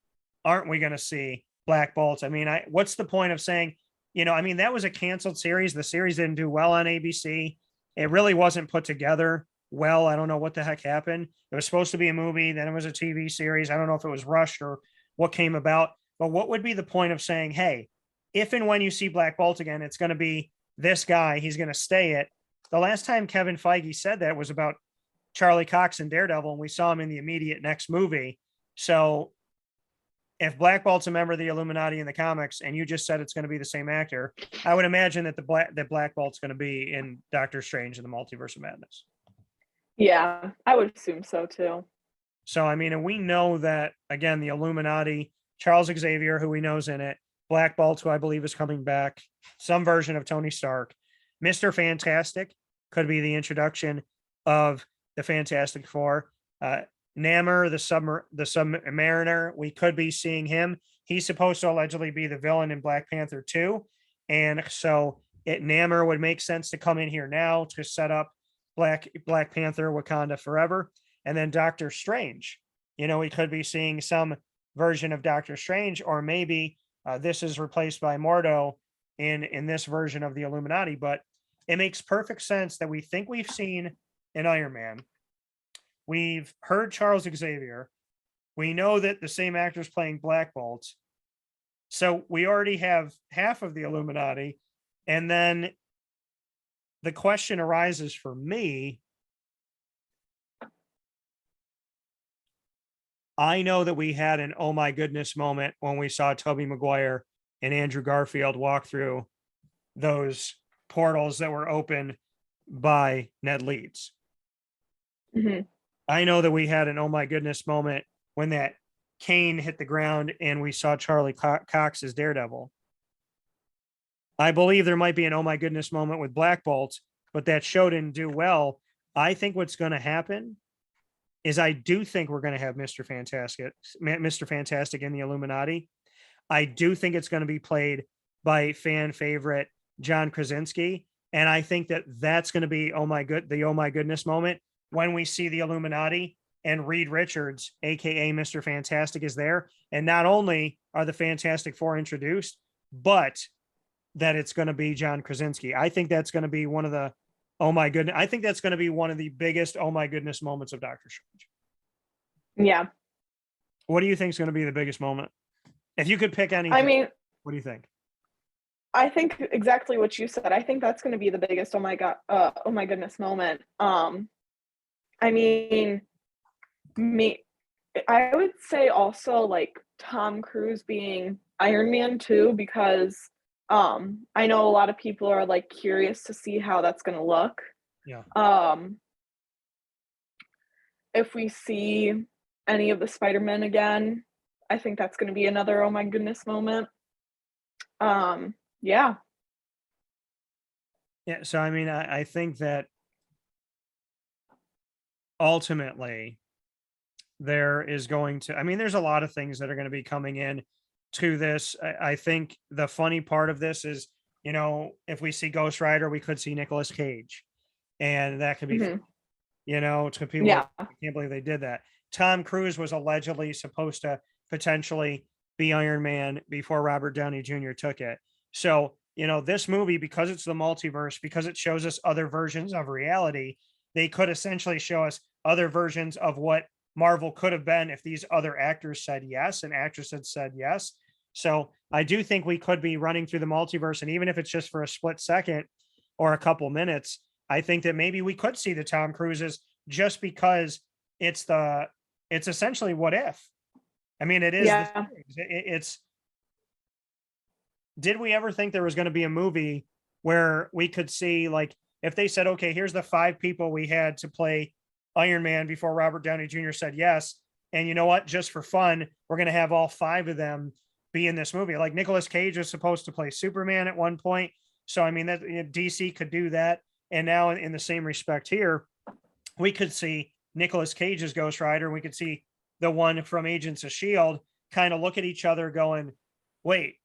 Speaker 1: aren't we going to see Black Bolt? I mean, what's the point of saying, that was a canceled series. The series didn't do well on ABC. It really wasn't put together well. I don't know what the heck happened. It was supposed to be a movie, then it was a TV series. I don't know if it was rushed or what came about. But what would be the point of saying, hey, if and when you see Black Bolt again, it's going to be this guy. He's going to stay it. The last time Kevin Feige said that was about Charlie Cox and Daredevil, and we saw him in the immediate next movie. So if Black Bolt's a member of the Illuminati in the comics, and you just said it's going to be the same actor, I would imagine that that Black Bolt's going to be in Doctor Strange in the Multiverse of Madness.
Speaker 2: Yeah, I would assume so too.
Speaker 1: So, I mean, and we know that, again, the Illuminati, Charles Xavier, who we know is in it, Black Bolt, who I believe is coming back, some version of Tony Stark, Mr. Fantastic could be the introduction of the Fantastic Four. Namor, the Submariner, we could be seeing him. He's supposed to allegedly be the villain in Black Panther 2. And so Namor would make sense to come in here now to set up Black Panther, Wakanda Forever. And then Doctor Strange, we could be seeing some version of Doctor Strange, or maybe this is replaced by Mordo in this version of the Illuminati. But it makes perfect sense that we think we've seen an Iron Man. We've heard Charles Xavier. We know that the same actor's playing Black Bolt. So we already have half of the Illuminati. And then the question arises for me. I know that we had an oh my goodness moment when we saw Tobey Maguire and Andrew Garfield walk through those portals that were open by Ned Leeds.
Speaker 2: Mm-hmm.
Speaker 1: I know that we had an oh my goodness moment when that cane hit the ground and we saw Charlie Cox as Daredevil. I believe there might be an oh my goodness moment with Black Bolt, but that show didn't do well. I think what's going to happen is I do think we're going to have Mr. Fantastic in the Illuminati. I do think it's going to be played by fan favorite John Krasinski. And I think that that's going to be the oh my goodness moment when we see the Illuminati and Reed Richards, aka Mr. Fantastic, is there. And not only are the Fantastic Four introduced, but that it's going to be John Krasinski. I think that's going to be one of the oh my goodness. I think that's going to be one of the biggest oh my goodness moments of Doctor Strange.
Speaker 2: Yeah.
Speaker 1: What do you think is going to be the biggest moment? If you could pick anything,
Speaker 2: I mean,
Speaker 1: what do you think?
Speaker 2: I think exactly what you said. I think that's going to be the biggest oh my goodness moment. I mean, I would say also like Tom Cruise being Iron Man too, because I know a lot of people are like curious to see how that's going to look.
Speaker 1: Yeah.
Speaker 2: If we see any of the Spider-Men again, I think that's going to be another oh my goodness moment. Yeah.
Speaker 1: Yeah. So, I mean, I think that ultimately there is going to, I mean, there's a lot of things that are going to be coming in to this. I think the funny part of this is, you know, if we see Ghost Rider, we could see Nicolas Cage, and that could be, you know, to people,
Speaker 2: Yeah.
Speaker 1: I can't believe they did that. Tom Cruise was allegedly supposed to potentially be Iron Man before Robert Downey Jr. took it. So, you know, this movie, because it's the multiverse, because it shows us other versions of reality, they could essentially show us other versions of what Marvel could have been if these other actors said yes and actresses said yes. So I do think we could be running through the multiverse, and even if it's just for a split second or a couple minutes, I think that maybe we could see the Tom Cruises, just because it's essentially what if. I mean, it is.
Speaker 2: Yeah.
Speaker 1: It's. Did we ever think there was going to be a movie where we could see, like, if they said, okay, here's the 5 people we had to play Iron Man before Robert Downey Jr. said yes, and you know what? Just for fun, we're going to have all 5 of them be in this movie. Like Nicolas Cage was supposed to play Superman at one point. So, I mean, that DC could do that. And now in the same respect here, we could see Nicolas Cage's Ghost Rider. We could see the one from Agents of S.H.I.E.L.D. kind of look at each other going, wait,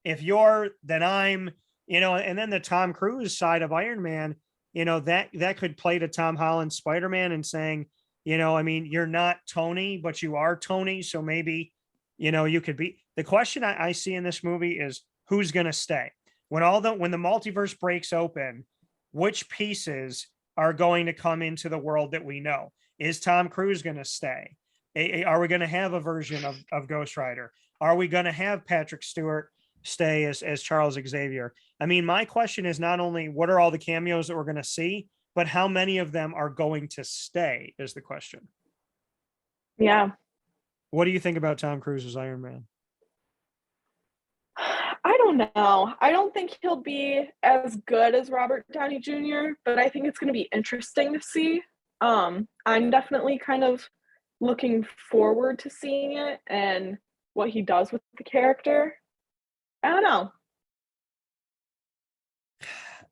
Speaker 1: if you're, then I'm, you know, and then the Tom Cruise side of Iron Man, you know, that could play to Tom Holland's Spider-Man and saying, you know, I mean, you're not Tony, but you are Tony. So maybe, you know, you could be. The question I see in this movie is who's going to stay when the multiverse breaks open, which pieces are going to come into the world that we know? Is Tom Cruise going to stay? Are we going to have a version of Ghost Rider? Are we going to have Patrick Stewart stay as Charles Xavier? I mean, my question is not only what are all the cameos that we're going to see, but how many of them are going to stay is the question.
Speaker 2: Yeah.
Speaker 1: What do you think about Tom Cruise's Iron Man?
Speaker 2: I don't know. I don't think he'll be as good as Robert Downey Jr., but I think it's going to be interesting to see. I'm definitely kind of looking forward to seeing it and what he does with the character. I don't know.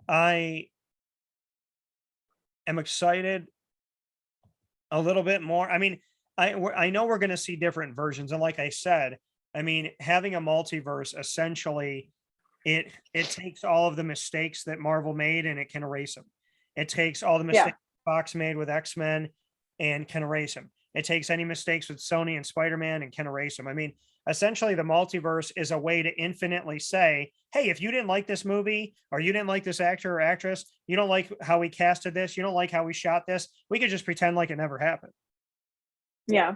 Speaker 1: I am excited a little bit more. I mean, I know we're going to see different versions. And like I said, I mean, having a multiverse, essentially, it takes all of the mistakes that Marvel made and it can erase them. It takes all the mistakes Fox made with X-Men and can erase them. it takes any mistakes with Sony and Spider-Man and can erase them. I mean, essentially the multiverse is a way to infinitely say, hey, if you didn't like this movie, or you didn't like this actor or actress, you don't like how we casted this, you don't like how we shot this, we could just pretend like it never happened.
Speaker 2: Yeah.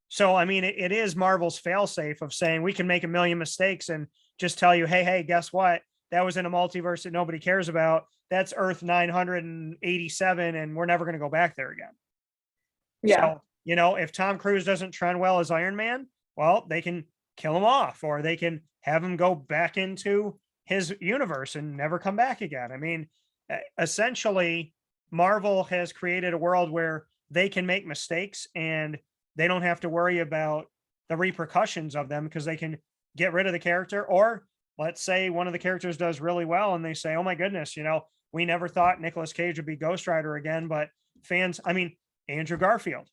Speaker 1: So, I mean, it is Marvel's failsafe of saying we can make a million mistakes and just tell you, hey, guess what? That was in a multiverse that nobody cares about. That's Earth 987, and we're never going to go back there again.
Speaker 2: Yeah.
Speaker 1: So, if Tom Cruise doesn't trend well as Iron Man, well, they can kill him off, or they can have him go back into his universe and never come back again. I mean, essentially, Marvel has created a world where they can make mistakes and they don't have to worry about the repercussions of them, because they can get rid of the character. Or let's say one of the characters does really well and they say, oh my goodness, we never thought Nicolas Cage would be Ghost Rider again, but fans, I mean, Andrew Garfield,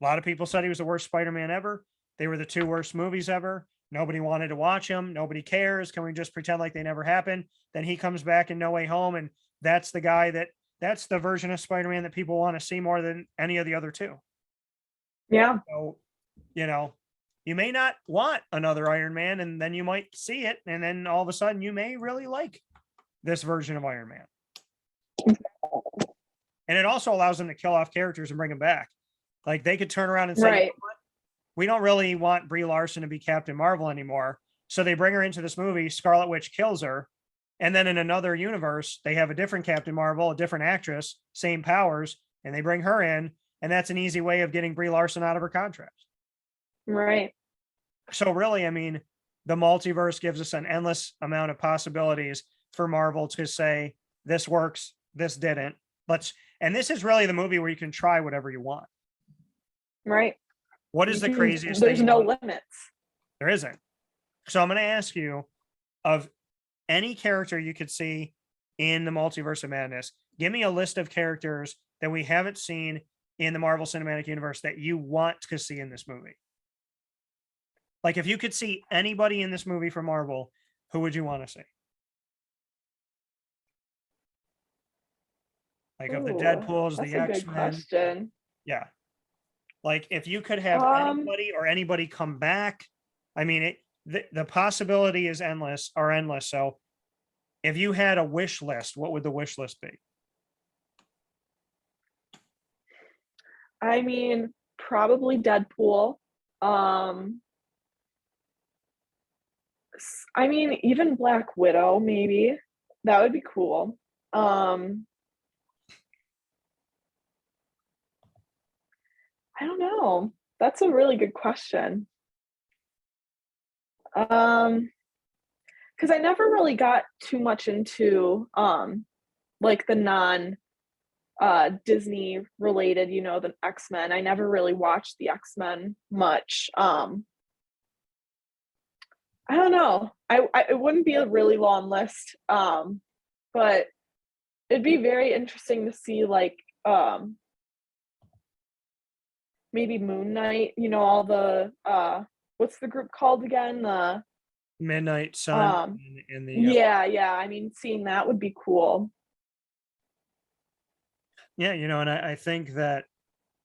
Speaker 1: a lot of people said he was the worst Spider-Man ever. They were the 2 worst movies ever. Nobody wanted to watch him. Nobody cares. Can we just pretend like they never happened? Then he comes back in No Way Home, and that's the guy that's the version of Spider-Man that people want to see more than any of the other 2.
Speaker 2: Yeah.
Speaker 1: So, you may not want another Iron Man, and then you might see it, and then all of a sudden you may really like this version of Iron Man. And it also allows them to kill off characters and bring them back. Like, they could turn around and say,
Speaker 2: right.
Speaker 1: We don't really want Brie Larson to be Captain Marvel anymore. So they bring her into this movie, Scarlet Witch kills her. And then in another universe, they have a different Captain Marvel, a different actress, same powers, and they bring her in. And that's an easy way of getting Brie Larson out of her contract.
Speaker 2: Right.
Speaker 1: So really, I mean, the multiverse gives us an endless amount of possibilities for Marvel to say, this works, this didn't. And this is really the movie where you can try whatever you want.
Speaker 2: Right.
Speaker 1: What is the craziest
Speaker 2: There's
Speaker 1: thing?
Speaker 2: no limits.
Speaker 1: There isn't. So I'm going to ask you, of any character you could see in the Multiverse of Madness, give me a list of characters that we haven't seen in the Marvel Cinematic Universe that you want to see in this movie. Like, if you could see anybody in this movie from Marvel, who would you want to see? Like, of the Deadpools, the X-Men.
Speaker 2: That's a good question.
Speaker 1: Yeah. Like, if you could have anybody come back, I mean, the possibility is endless. So if you had a wish list, what would the wish list be?
Speaker 2: I mean, probably Deadpool. I mean, even Black Widow, maybe. That would be cool. I don't know. That's a really good question. Because I never really got too much into like the non Disney related, the X-Men. I never really watched the X-Men much. I don't know. It wouldn't be a really long list, but it'd be very interesting to see, like, maybe Moon Knight. All the what's the group called again? The
Speaker 1: Midnight Sun. In the
Speaker 2: yeah. I mean, seeing that would be cool.
Speaker 1: Yeah, and I think that,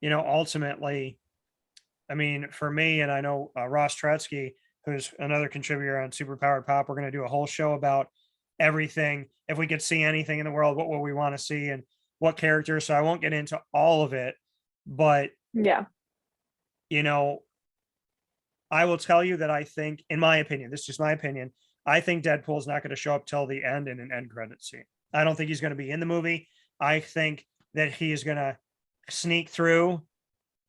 Speaker 1: ultimately, I mean, for me, and I know Ross Tretzky, who's another contributor on Superpowered Pop, we're going to do a whole show about everything. If we could see anything in the world, what would we want to see and what characters? So I won't get into all of it, but
Speaker 2: yeah,
Speaker 1: I will tell you that I think, in my opinion, this is just my opinion, I think Deadpool's not going to show up till the end in an end credit scene. I don't think he's going to be in the movie. I think that he is going to sneak through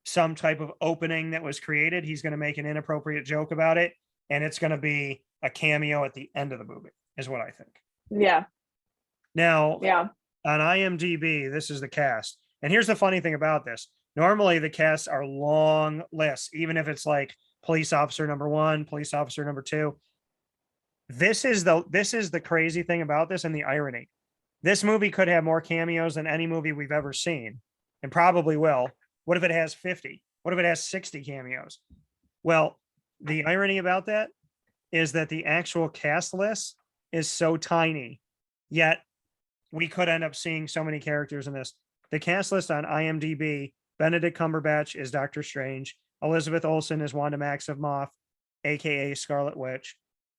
Speaker 1: some type of opening that was created. He's going to make an inappropriate joke about it, and it's going to be a cameo at the end of the movie, is what I think.
Speaker 2: Yeah.
Speaker 1: Now,
Speaker 2: yeah.
Speaker 1: On IMDb, this is the cast. And here's the funny thing about this. Normally, the casts are long lists, even if it's like police officer number 1, police officer number 2. This is the crazy thing about this, and the irony. This movie could have more cameos than any movie we've ever seen, and probably will. What if it has 50? What if it has 60 cameos? Well, the irony about that is that the actual cast list is so tiny, yet we could end up seeing so many characters in this. The cast list on IMDb Benedict Cumberbatch is Doctor Strange. Elizabeth Olsen is Wanda Maximoff, aka Scarlet Witch.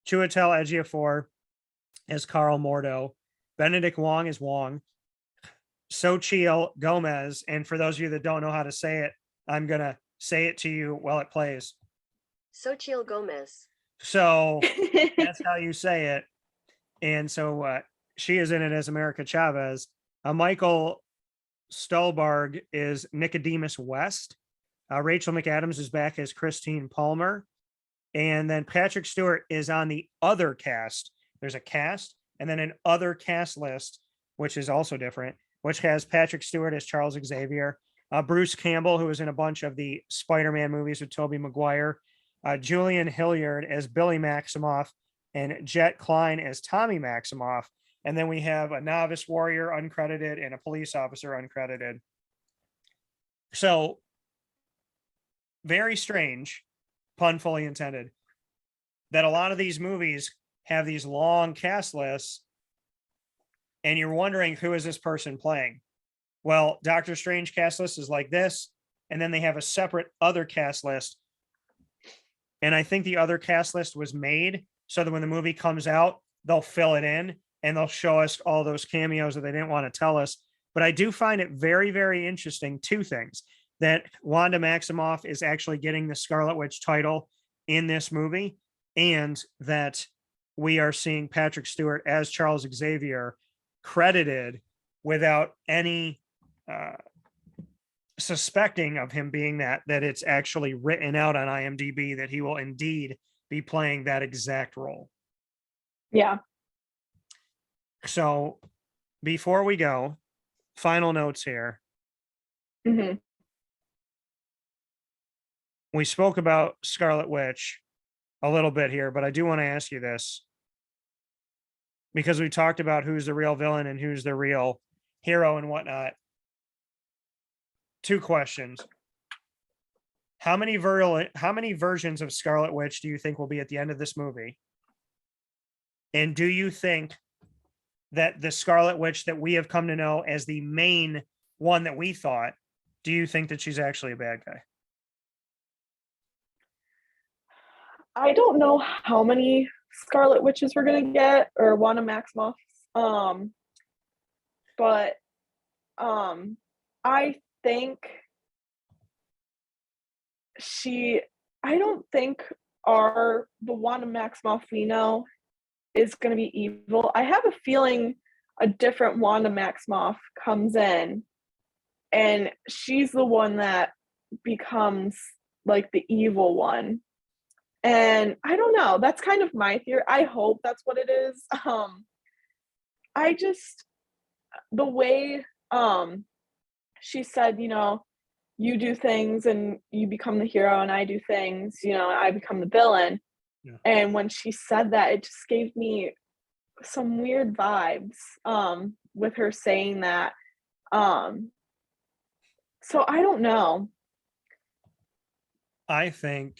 Speaker 1: Chiwetel Ejiofor is Carl Mordo. Benedict Wong is Wong. Xochitl Gomez, and for those of you that don't know how to say it, I'm gonna say it to you while it plays.
Speaker 3: Xochitl Gomez.
Speaker 1: So that's how you say it. And so she is in it as America Chavez. Michael Stuhlbarg is Nicodemus West. Rachel McAdams is back as Christine Palmer. And then Patrick Stewart is on the other cast. There's a cast and then an other cast list, which is also different, which has Patrick Stewart as Charles Xavier, Bruce Campbell, who was in a bunch of the Spider-Man movies with Tobey Maguire, Julian Hilliard as Billy Maximoff, and Jet Klein as Tommy Maximoff. And then we have a novice warrior uncredited and a police officer uncredited. So very strange, pun fully intended, that a lot of these movies have these long cast lists and you're wondering, who is this person playing? Well, Doctor Strange cast list is like this, and then they have a separate other cast list. And I think the other cast list was made so that when the movie comes out, they'll fill it in and they'll show us all those cameos that they didn't want to tell us. But I do find it very, very interesting, two things: that Wanda Maximoff is actually getting the Scarlet Witch title in this movie, and that we are seeing Patrick Stewart as Charles Xavier credited without any suspecting of him being that it's actually written out on IMDb that he will indeed be playing that exact role.
Speaker 2: Yeah.
Speaker 1: So before we go, final notes here.
Speaker 2: Mm-hmm.
Speaker 1: We spoke about Scarlet Witch a little bit here, but I do want to ask you this, because we talked about who's the real villain and who's the real hero and whatnot. Two questions. How many versions of Scarlet Witch do you think will be at the end of this movie? And do you think that the Scarlet Witch that we have come to know as the main one that we thought, do you think that she's actually a bad guy?
Speaker 2: I don't know how many Scarlet Witches we're gonna get, or Wanda Maximoff. But I think I don't think the Wanda Maximoff we know is gonna be evil. I have a feeling a different Wanda Maximoff comes in and she's the one that becomes like the evil one. And I don't know, that's kind of my theory. I hope that's what it is. The way she said, you do things and you become the hero, and I do things, I become the villain.
Speaker 1: Yeah.
Speaker 2: And when she said that, it just gave me some weird vibes with her saying that. So I don't know.
Speaker 1: I think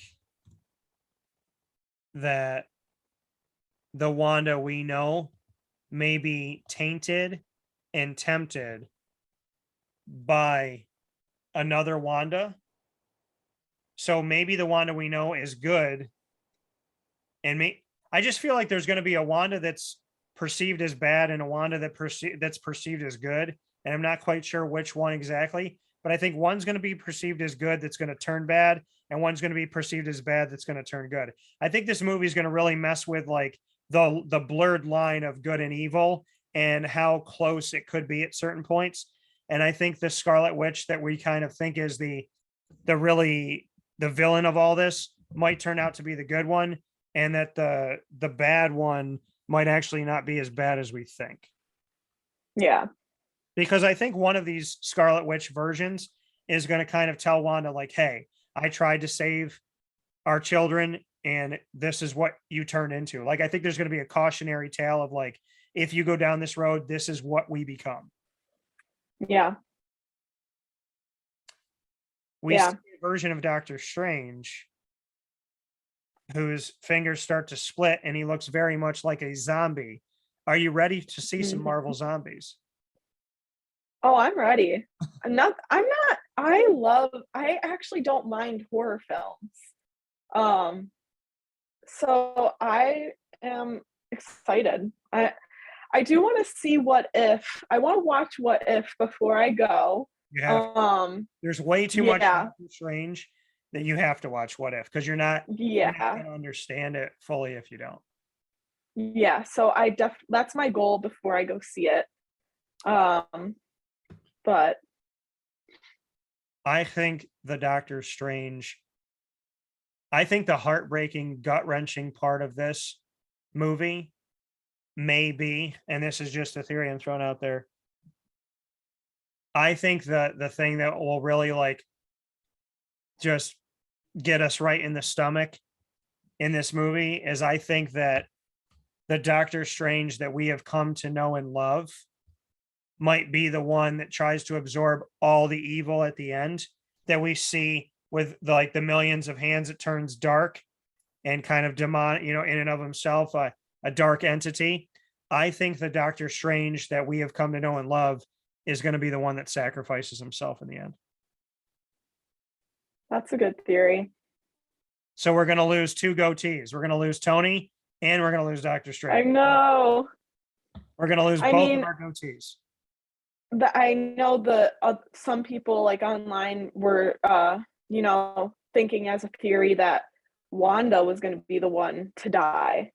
Speaker 1: that the Wanda we know may be tainted and tempted by another Wanda. So maybe the Wanda we know is good. And I just feel like there's going to be a Wanda that's perceived as bad and a Wanda that's perceived as good. And I'm not quite sure which one exactly, but I think one's going to be perceived as good that's going to turn bad, and one's going to be perceived as bad that's going to turn good. I think this movie is going to really mess with like the blurred line of good and evil and how close it could be at certain points. And I think the Scarlet Witch that we kind of think is the villain of all this might turn out to be the good one, and that the bad one might actually not be as bad as we think.
Speaker 2: Yeah.
Speaker 1: Because I think one of these Scarlet Witch versions is going to kind of tell Wanda, like, hey, I tried to save our children and this is what you turned into. Like, I think there's going to be a cautionary tale of like, if you go down this road, this is what we become.
Speaker 2: Yeah.
Speaker 1: We see a version of Doctor Strange whose fingers start to split and he looks very much like a zombie. Are you ready to see some Marvel zombies?
Speaker 2: Oh, I'm ready. I actually don't mind horror films. So I am excited. I do want to see What If. I want to watch What If before I go.
Speaker 1: You have there's way too much
Speaker 2: Yeah,
Speaker 1: Doctor Strange that you have to watch What If, because you're not
Speaker 2: yeah,
Speaker 1: gonna understand it fully if you don't.
Speaker 2: yeah. So that's my goal before I go see it. But
Speaker 1: I think the Doctor Strange, I think the heartbreaking, gut-wrenching part of this movie may be, and this is just a theory I'm throwing out there, I think the thing that will really like just get us right in the stomach in this movie is, I think that the Doctor Strange that we have come to know and love might be the one that tries to absorb all the evil at the end that we see with the millions of hands. It turns dark and kind of demonic, in and of himself, a dark entity. I think the Doctor Strange that we have come to know and love is going to be the one that sacrifices himself in the end.
Speaker 2: that's a good theory.
Speaker 1: So we're going to lose two goatees. We're going to lose Tony and we're going to lose Doctor
Speaker 2: I
Speaker 1: Strange.
Speaker 2: know.
Speaker 1: We're going to lose
Speaker 2: I
Speaker 1: both
Speaker 2: mean,
Speaker 1: of our goatees.
Speaker 2: I know some people like online were thinking as a theory that Wanda was going to be the one to die,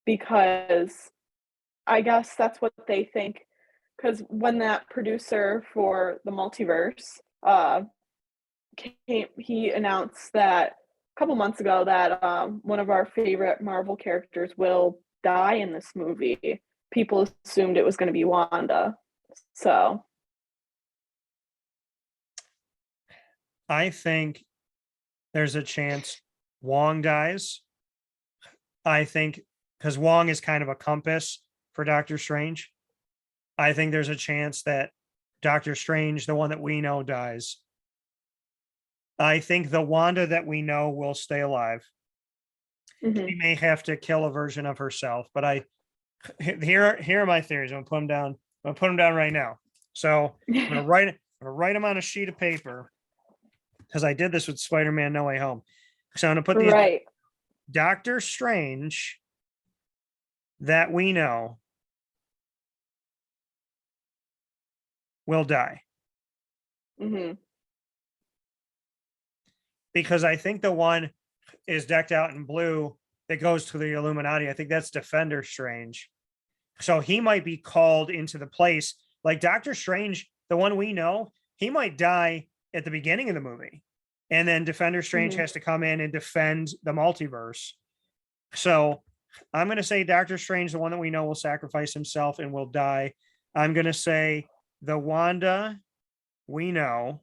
Speaker 2: because I guess that's what they think, because when that producer for the multiverse he announced that a couple months ago that one of our favorite Marvel characters will die in this movie. People assumed it was going to be Wanda. So
Speaker 1: I think there's a chance Wong dies. I think because Wong is kind of a compass for Doctor Strange. I think there's a chance that Doctor Strange, the one that we know, dies. I think the Wanda that we know will stay alive. She may have to kill a version of herself, but here are my theories. I'm gonna put them down. I'm gonna put them down right now. So I'm gonna write them on a sheet of paper, because I did this with Spider-Man No Way Home. So I'm gonna put these
Speaker 2: right.
Speaker 1: Doctor Strange that we know will die.
Speaker 2: Hmm.
Speaker 1: Because I think the one is decked out in blue that goes to the Illuminati. I think that's Defender Strange. So he might be called into the place like Doctor Strange, the one we know, he might die at the beginning of the movie. And then Defender Strange has to come in and defend the multiverse. So I'm going to say Doctor Strange, the one that we know, will sacrifice himself and will die. I'm going to say the Wanda we know,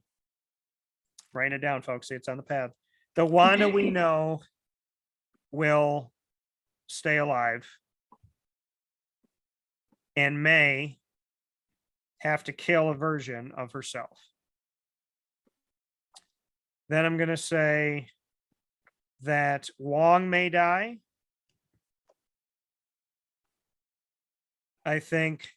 Speaker 1: write it down, folks. It's on the pad. The Wanda we know will stay alive and may have to kill a version of herself. Then I'm going to say that Wong may die. I think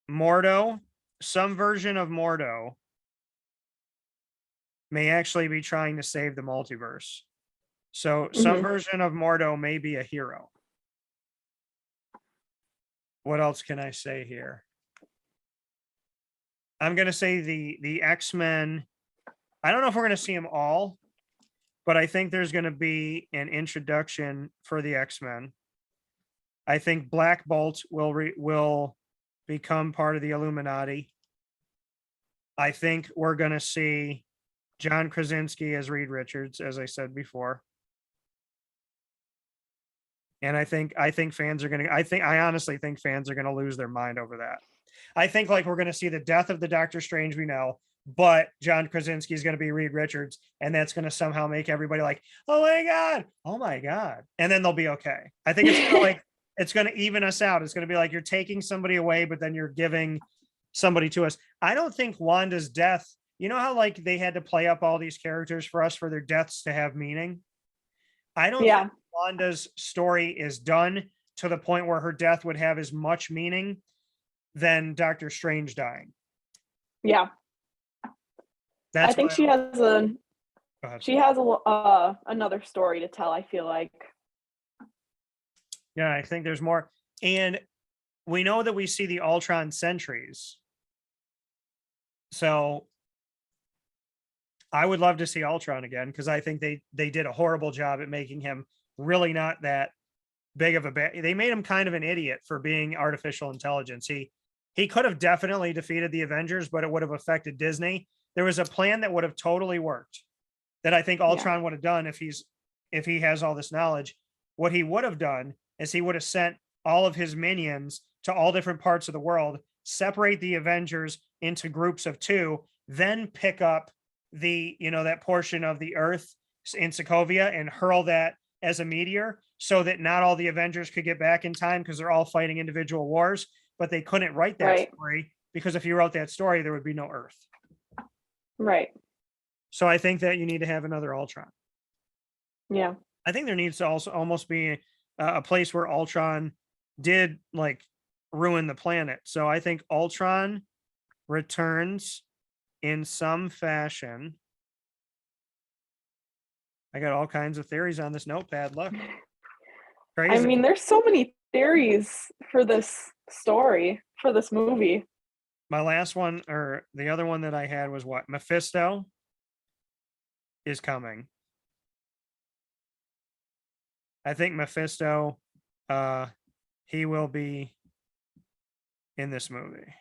Speaker 1: Mordo, some version of Mordo, may actually be trying to save the multiverse. So some version of Mordo may be a hero. What else can I say here? I'm going to say the X-Men. I don't know if we're going to see them all, but I think there's going to be an introduction for the X-Men. I think Black Bolt will become part of the Illuminati. I think we're going to see John Krasinski as Reed Richards, as I said before. And I think fans are going to, I honestly think fans are going to lose their mind over that. I think like we're going to see the death of the Doctor Strange we know, but John Krasinski is going to be Reed Richards, and that's going to somehow make everybody like, oh my God. And then they'll be okay. I think it's gonna like, it's going to even us out. It's going to be like, you're taking somebody away, but then you're giving somebody to us. I don't think Wanda's death, you know how like they had to play up all these characters for us for their deaths to have meaning? I don't think Wanda's story is done to the point where her death would have as much meaning than Doctor Strange dying.
Speaker 2: Yeah.
Speaker 1: That's
Speaker 2: I think
Speaker 1: why
Speaker 2: she has
Speaker 1: go ahead.
Speaker 2: another story to tell, I feel like.
Speaker 1: Yeah, I think there's more. And we know that we see the Ultron sentries. So I would love to see Ultron again because I think they did a horrible job at making him really not that big of a they made him kind of an idiot for being artificial intelligence. He could have definitely defeated the Avengers, but it would have affected Disney. There was a plan that would have totally worked that I think Ultron would have done if he has all this knowledge. What he would have done is he would have sent all of his minions to all different parts of the world, separate the Avengers into groups of 2, then pick up that portion of the Earth in Sokovia and hurl that as a meteor so that not all the Avengers could get back in time because they're all fighting individual wars, but they couldn't write that story because if you wrote that story, there would be no Earth.
Speaker 2: Right.
Speaker 1: So I think that you need to have another Ultron.
Speaker 2: Yeah.
Speaker 1: I think there needs to also almost be a place where Ultron did like ruin the planet. So I think Ultron returns in some fashion. I got all kinds of theories on this notepad. Look. Crazy.
Speaker 2: I mean, there's so many theories for this story, for this movie.
Speaker 1: My last one, or the other one that I had was what? Mephisto is coming. I think Mephisto, he will be in this movie.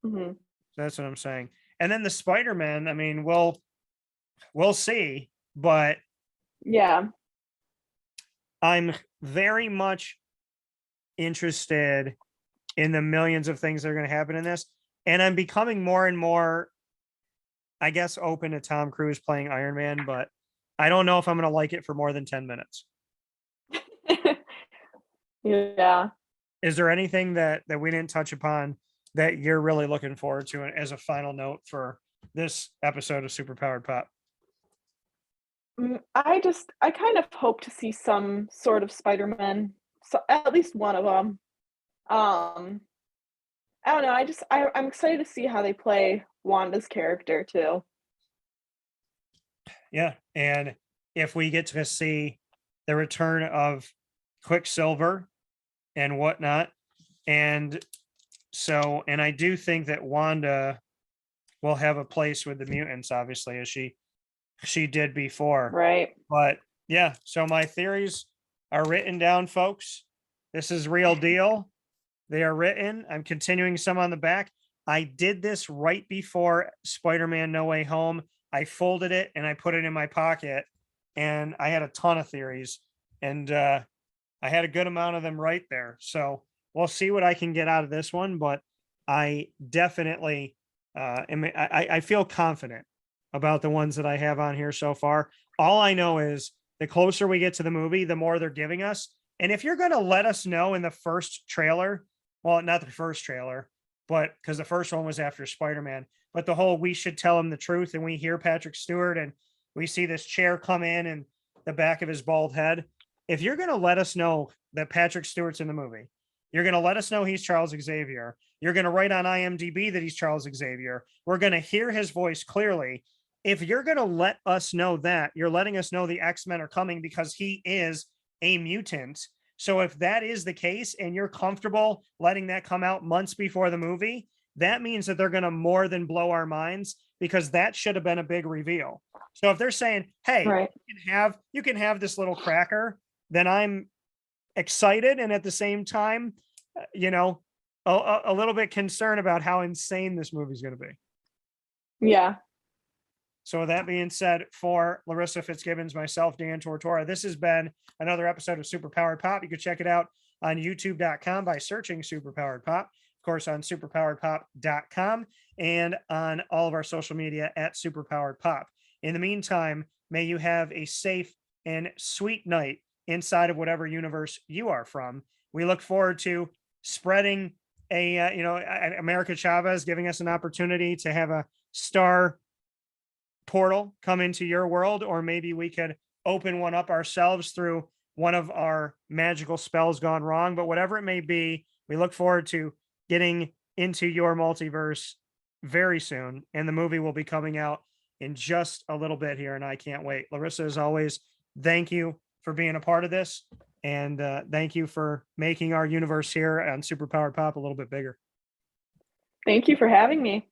Speaker 2: Mm-hmm.
Speaker 1: That's what I'm saying. And then the Spider-Man, I mean, we'll see, but
Speaker 2: yeah,
Speaker 1: I'm very much interested in the millions of things that are going to happen in this. And I'm becoming more and more, I guess, open to Tom Cruise playing Iron Man, but I don't know if I'm going to like it for more than 10 minutes.
Speaker 2: Yeah.
Speaker 1: Is there anything that we didn't touch upon that you're really looking forward to as a final note for this episode of Superpowered Pop?
Speaker 2: I kind of hope to see some sort of Spider-Man, so at least one of them. I don't know. I'm excited to see how they play Wanda's character too.
Speaker 1: Yeah, and if we get to see the return of Quicksilver and whatnot, and I do think that Wanda will have a place with the mutants, obviously, as she did before.
Speaker 2: Right.
Speaker 1: But yeah, so my theories are written down, folks. This is real deal. They are written. I'm continuing some on the back. I did this right before Spider-Man No Way Home. I folded it and I put it in my pocket, and I had a ton of theories, and I had a good amount of them right there. So we'll see what I can get out of this one, but I definitely I feel confident about the ones that I have on here so far. All I know is the closer we get to the movie, the more they're giving us. And if you're going to let us know in the first trailer, well, not the first trailer, but because the first one was after Spider-Man, but the whole we should tell him the truth, and we hear Patrick Stewart and we see this chair come in and the back of his bald head. If you're going to let us know that Patrick Stewart's in the movie, you're going to let us know he's Charles Xavier. You're going to write on IMDb that he's Charles Xavier. We're going to hear his voice clearly. If you're going to let us know that, you're letting us know the X-Men are coming because he is a mutant. So if that is the case and you're comfortable letting that come out months before the movie, that means that they're going to more than blow our minds, because that should have been a big reveal. So if they're saying, hey,
Speaker 2: Right.
Speaker 1: you can have this little cracker, then I'm excited. And at the same time, a little bit concerned about how insane this movie is going to be.
Speaker 2: Yeah.
Speaker 1: So with that being said, for Larissa Fitzgibbons, myself, Dan Tortora, this has been another episode of Superpowered Pop. You can check it out on youtube.com by searching Superpowered Pop, of course, on superpoweredpop.com, and on all of our social media at Superpowered Pop. In the meantime, may you have a safe and sweet night inside of whatever universe you are from. We look forward to spreading America Chavez giving us an opportunity to have a star portal come into your world, or maybe we could open one up ourselves through one of our magical spells gone wrong. But whatever it may be, we look forward to getting into your multiverse very soon, and the movie will be coming out in just a little bit here, and I can't wait. Larissa, as always, thank you for being a part of this, and thank you for making our universe here on Superpowered Pop a little bit bigger.
Speaker 2: Thank you for having me.